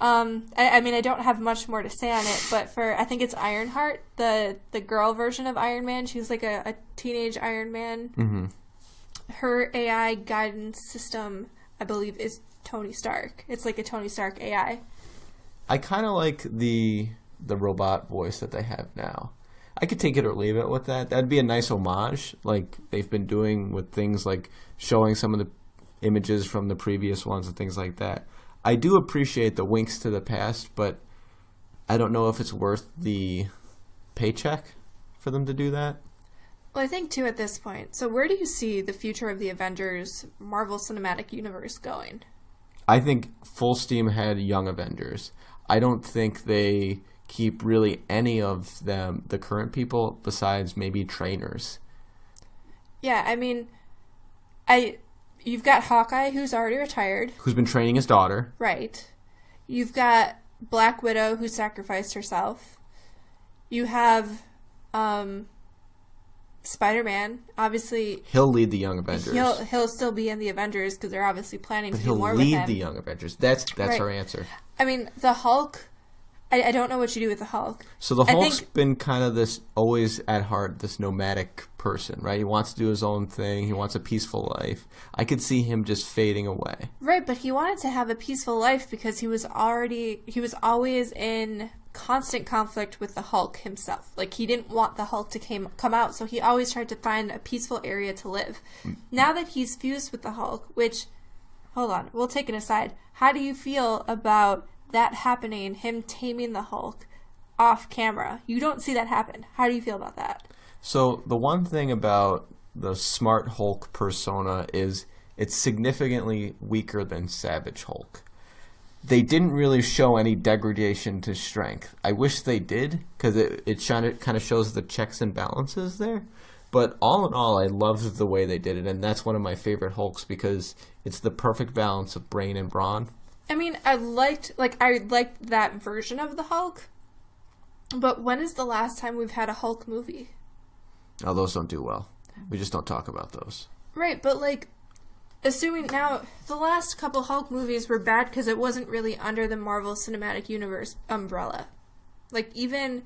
I mean, I don't have much more to say on it, but I think it's Ironheart, the girl version of Iron Man. She's like a teenage Iron Man. Mm-hmm. Her AI guidance system, I believe, is Tony Stark. It's like a Tony Stark AI. I kind of like the robot voice that they have now. I could take it or leave it with that. That'd be a nice homage, like they've been doing with things like showing some of the images from the previous ones and things like that. I do appreciate the winks to the past, but I don't know if it's worth the paycheck for them to do that. Well, I think, too, at this point, so where do you see the future of the Avengers Marvel Cinematic Universe going? I think full steam ahead Young Avengers. I don't think they keep really any of them, the current people, besides maybe trainers. Yeah, I mean, you've got Hawkeye, who's already retired. Who's been training his daughter. Right. You've got Black Widow, who sacrificed herself. You have Spider-Man. Obviously, he'll lead the Young Avengers. He'll still be in the Avengers because they're obviously planning to do more with with him. He'll him. lead the Young Avengers. That's right. Our answer. I mean, the Hulk, I don't know what you do with the Hulk. So the Hulk's been kind of this, always at heart, this nomadic person, right? He wants to do his own thing. He wants a peaceful life. I could see him just fading away. Right, but he wanted to have a peaceful life because he was always in constant conflict with the Hulk himself. Like, he didn't want the Hulk to come out, so he always tried to find a peaceful area to live. Now that he's fused with the Hulk, which, hold on, we'll take an aside. How do you feel about that happening, him taming the Hulk off camera? You don't see that happen. How do you feel about that? So the one thing about the Smart Hulk persona is it's significantly weaker than Savage Hulk. They didn't really show any degradation to strength. I wish they did, because it kind of shows the checks and balances there. But all in all, I loved the way they did it, and that's one of my favorite Hulks because it's the perfect balance of brain and brawn. I mean, I liked that version of the Hulk, but when is the last time we've had a Hulk movie? Oh, those don't do well. We just don't talk about those. Right, but like, assuming now, the last couple Hulk movies were bad because it wasn't really under the Marvel Cinematic Universe umbrella. Like, even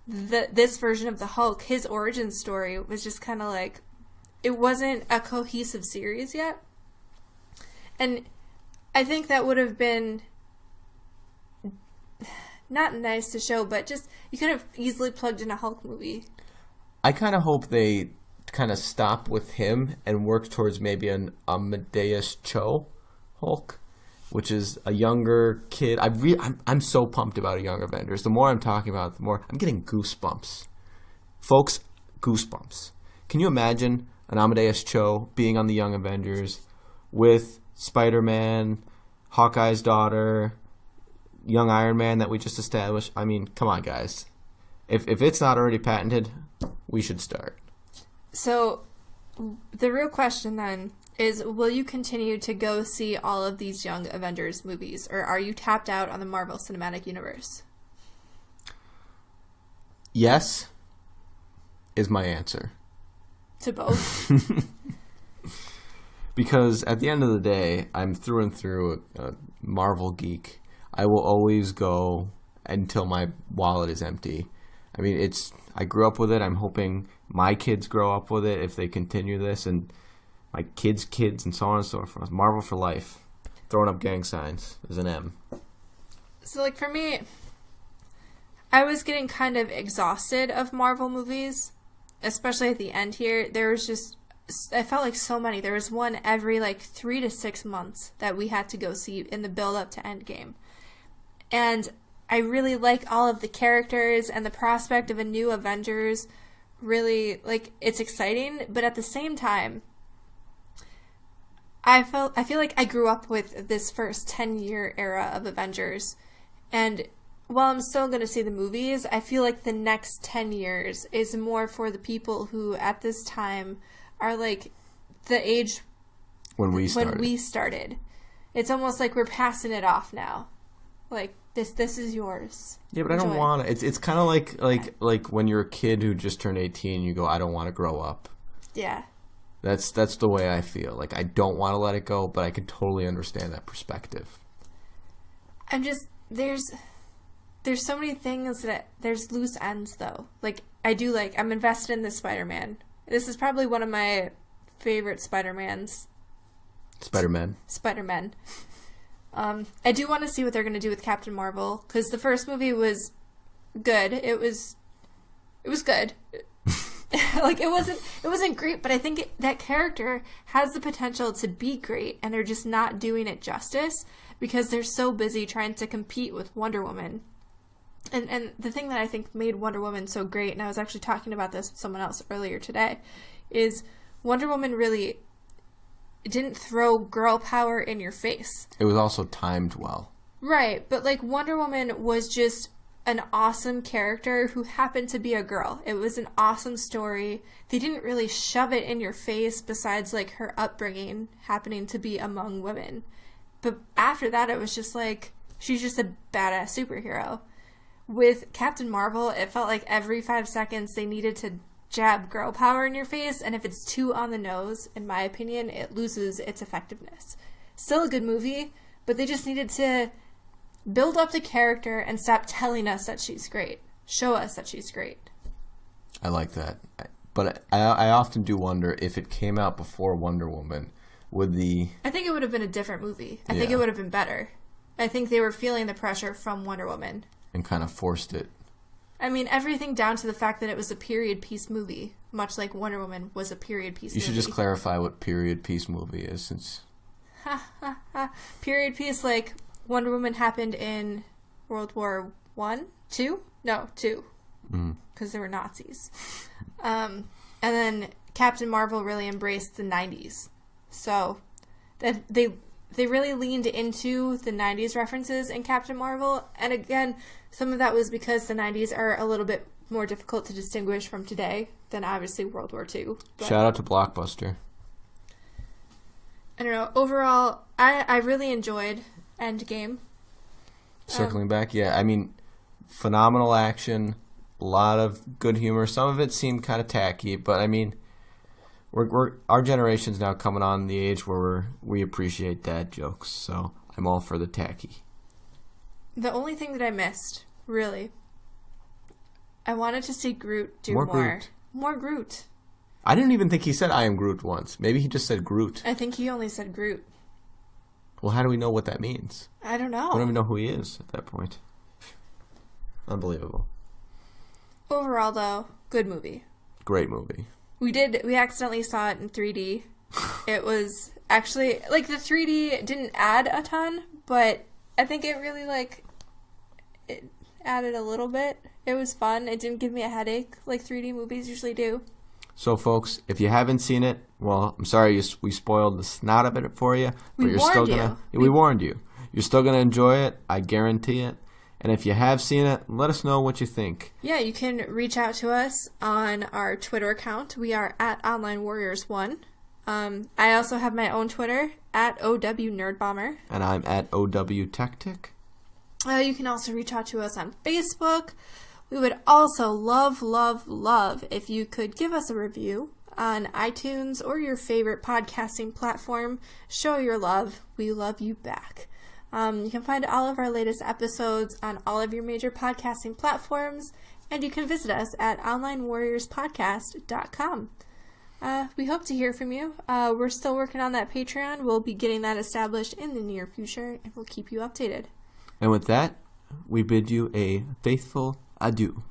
this version of the Hulk, his origin story was just kind of like, it wasn't a cohesive series yet. And I think that would have been not nice to show, but just, you could have easily plugged in a Hulk movie. I kind of hope they kind of stop with him and work towards maybe an Amadeus Cho Hulk, which is a younger kid. I'm so pumped about a Young Avengers. The more I'm talking about it, the more I'm getting goosebumps. Folks, goosebumps. Can you imagine an Amadeus Cho being on the Young Avengers with Spider-Man, Hawkeye's daughter, young Iron Man that we just established? I mean, come on, guys. If it's not already patented, we should start. So, the real question then is, will you continue to go see all of these Young Avengers movies, or are you tapped out on the Marvel Cinematic Universe? Yes is my answer. To both? Because at the end of the day, I'm through and through a Marvel geek. I will always go until my wallet is empty. I mean, I grew up with it. I'm hoping my kids grow up with it if they continue this, and my kids' kids, and so on and so forth. Marvel for life. Throwing up gang signs is an M. So, like, for me, I was getting kind of exhausted of Marvel movies, especially at the end here. There was just, I felt like so many. There was one every, 3 to 6 months that we had to go see in the build-up to Endgame. And I really like all of the characters, and the prospect of a new Avengers really, it's exciting, but at the same time, I feel like I grew up with this first 10-year era of Avengers, and while I'm still going to see the movies, I feel like the next 10 years is more for the people who at this time are the age when we started. It's almost like we're passing it off now. This is yours. Yeah, but enjoy. I don't want to. It's kind of like when you're a kid who just turned 18, you go, I don't want to grow up. Yeah. That's the way I feel. I don't want to let it go, but I can totally understand that perspective. there's so many things that there's loose ends though. Like I'm invested in this Spider-Man. This is probably one of my favorite Spider-Mans. Spider-Man. I do want to see what they're going to do with Captain Marvel, because the first movie was good. It was good. Like, it wasn't great, but I think that character has the potential to be great, and they're just not doing it justice because they're so busy trying to compete with Wonder Woman. And the thing that I think made Wonder Woman so great, and I was actually talking about this with someone else earlier today, is Wonder Woman really didn't throw girl power in your face. It was also timed well. Right, but like Wonder Woman was just an awesome character who happened to be a girl. It was an awesome story. They didn't really shove it in your face besides like her upbringing happening to be among women. But after that, it was just like, she's just a badass superhero. With Captain Marvel, it felt like every 5 seconds they needed to jab girl power in your face, and if it's too on the nose, in my opinion, it loses its effectiveness. Still a good movie, but they just needed to build up the character and stop telling us that she's great. Show us that she's great. I like that. But I often do wonder if it came out before Wonder Woman, I think it would have been a different movie. I think it would have been better. I think they were feeling the pressure from Wonder Woman. And kind of forced it. I mean, everything down to the fact that it was a period piece movie, much like Wonder Woman was a period piece movie. You should just clarify what period piece movie is, since... Period piece, like, Wonder Woman happened in World War I? 2? No, 2. Because there were Nazis. And then Captain Marvel really embraced the 90s. So, that they really leaned into the 90s references in Captain Marvel. And again, some of that was because the 90s are a little bit more difficult to distinguish from today than obviously World War II. But shout out to Blockbuster. I don't know. Overall, I really enjoyed Endgame. Circling back, yeah. I mean, phenomenal action, a lot of good humor. Some of it seemed kind of tacky, but I mean, our generation's now coming on the age where we appreciate dad jokes, so I'm all for the tacky. The only thing that I missed, really, I wanted to see Groot do more. Groot. More Groot. I didn't even think he said I am Groot once. Maybe he just said Groot. I think he only said Groot. Well, how do we know what that means? I don't know. We don't even know who he is at that point. Unbelievable. Overall, though, good movie. Great movie. We accidentally saw it in 3D. It was actually, like, the 3D didn't add a ton, but I think it really, it added a little bit. It was fun. It didn't give me a headache like 3D movies usually do. So, folks, if you haven't seen it, well, I'm sorry we spoiled the snot of it for you. But you're still gonna. We warned you. You're still going to enjoy it. I guarantee it. And if you have seen it, let us know what you think. Yeah, you can reach out to us on our Twitter account. We are at OnlineWarriors1. I also have my own Twitter, at OW Nerdbomber. And I'm at OW Techtic. You can also reach out to us on Facebook. We would also love if you could give us a review on iTunes or your favorite podcasting platform. Show your love. We love you back. You can find all of our latest episodes on all of your major podcasting platforms, and you can visit us at onlinewarriorspodcast.com. We hope to hear from you. We're still working on that Patreon. We'll be getting that established in the near future, and we'll keep you updated. And with that, we bid you a faithful adieu.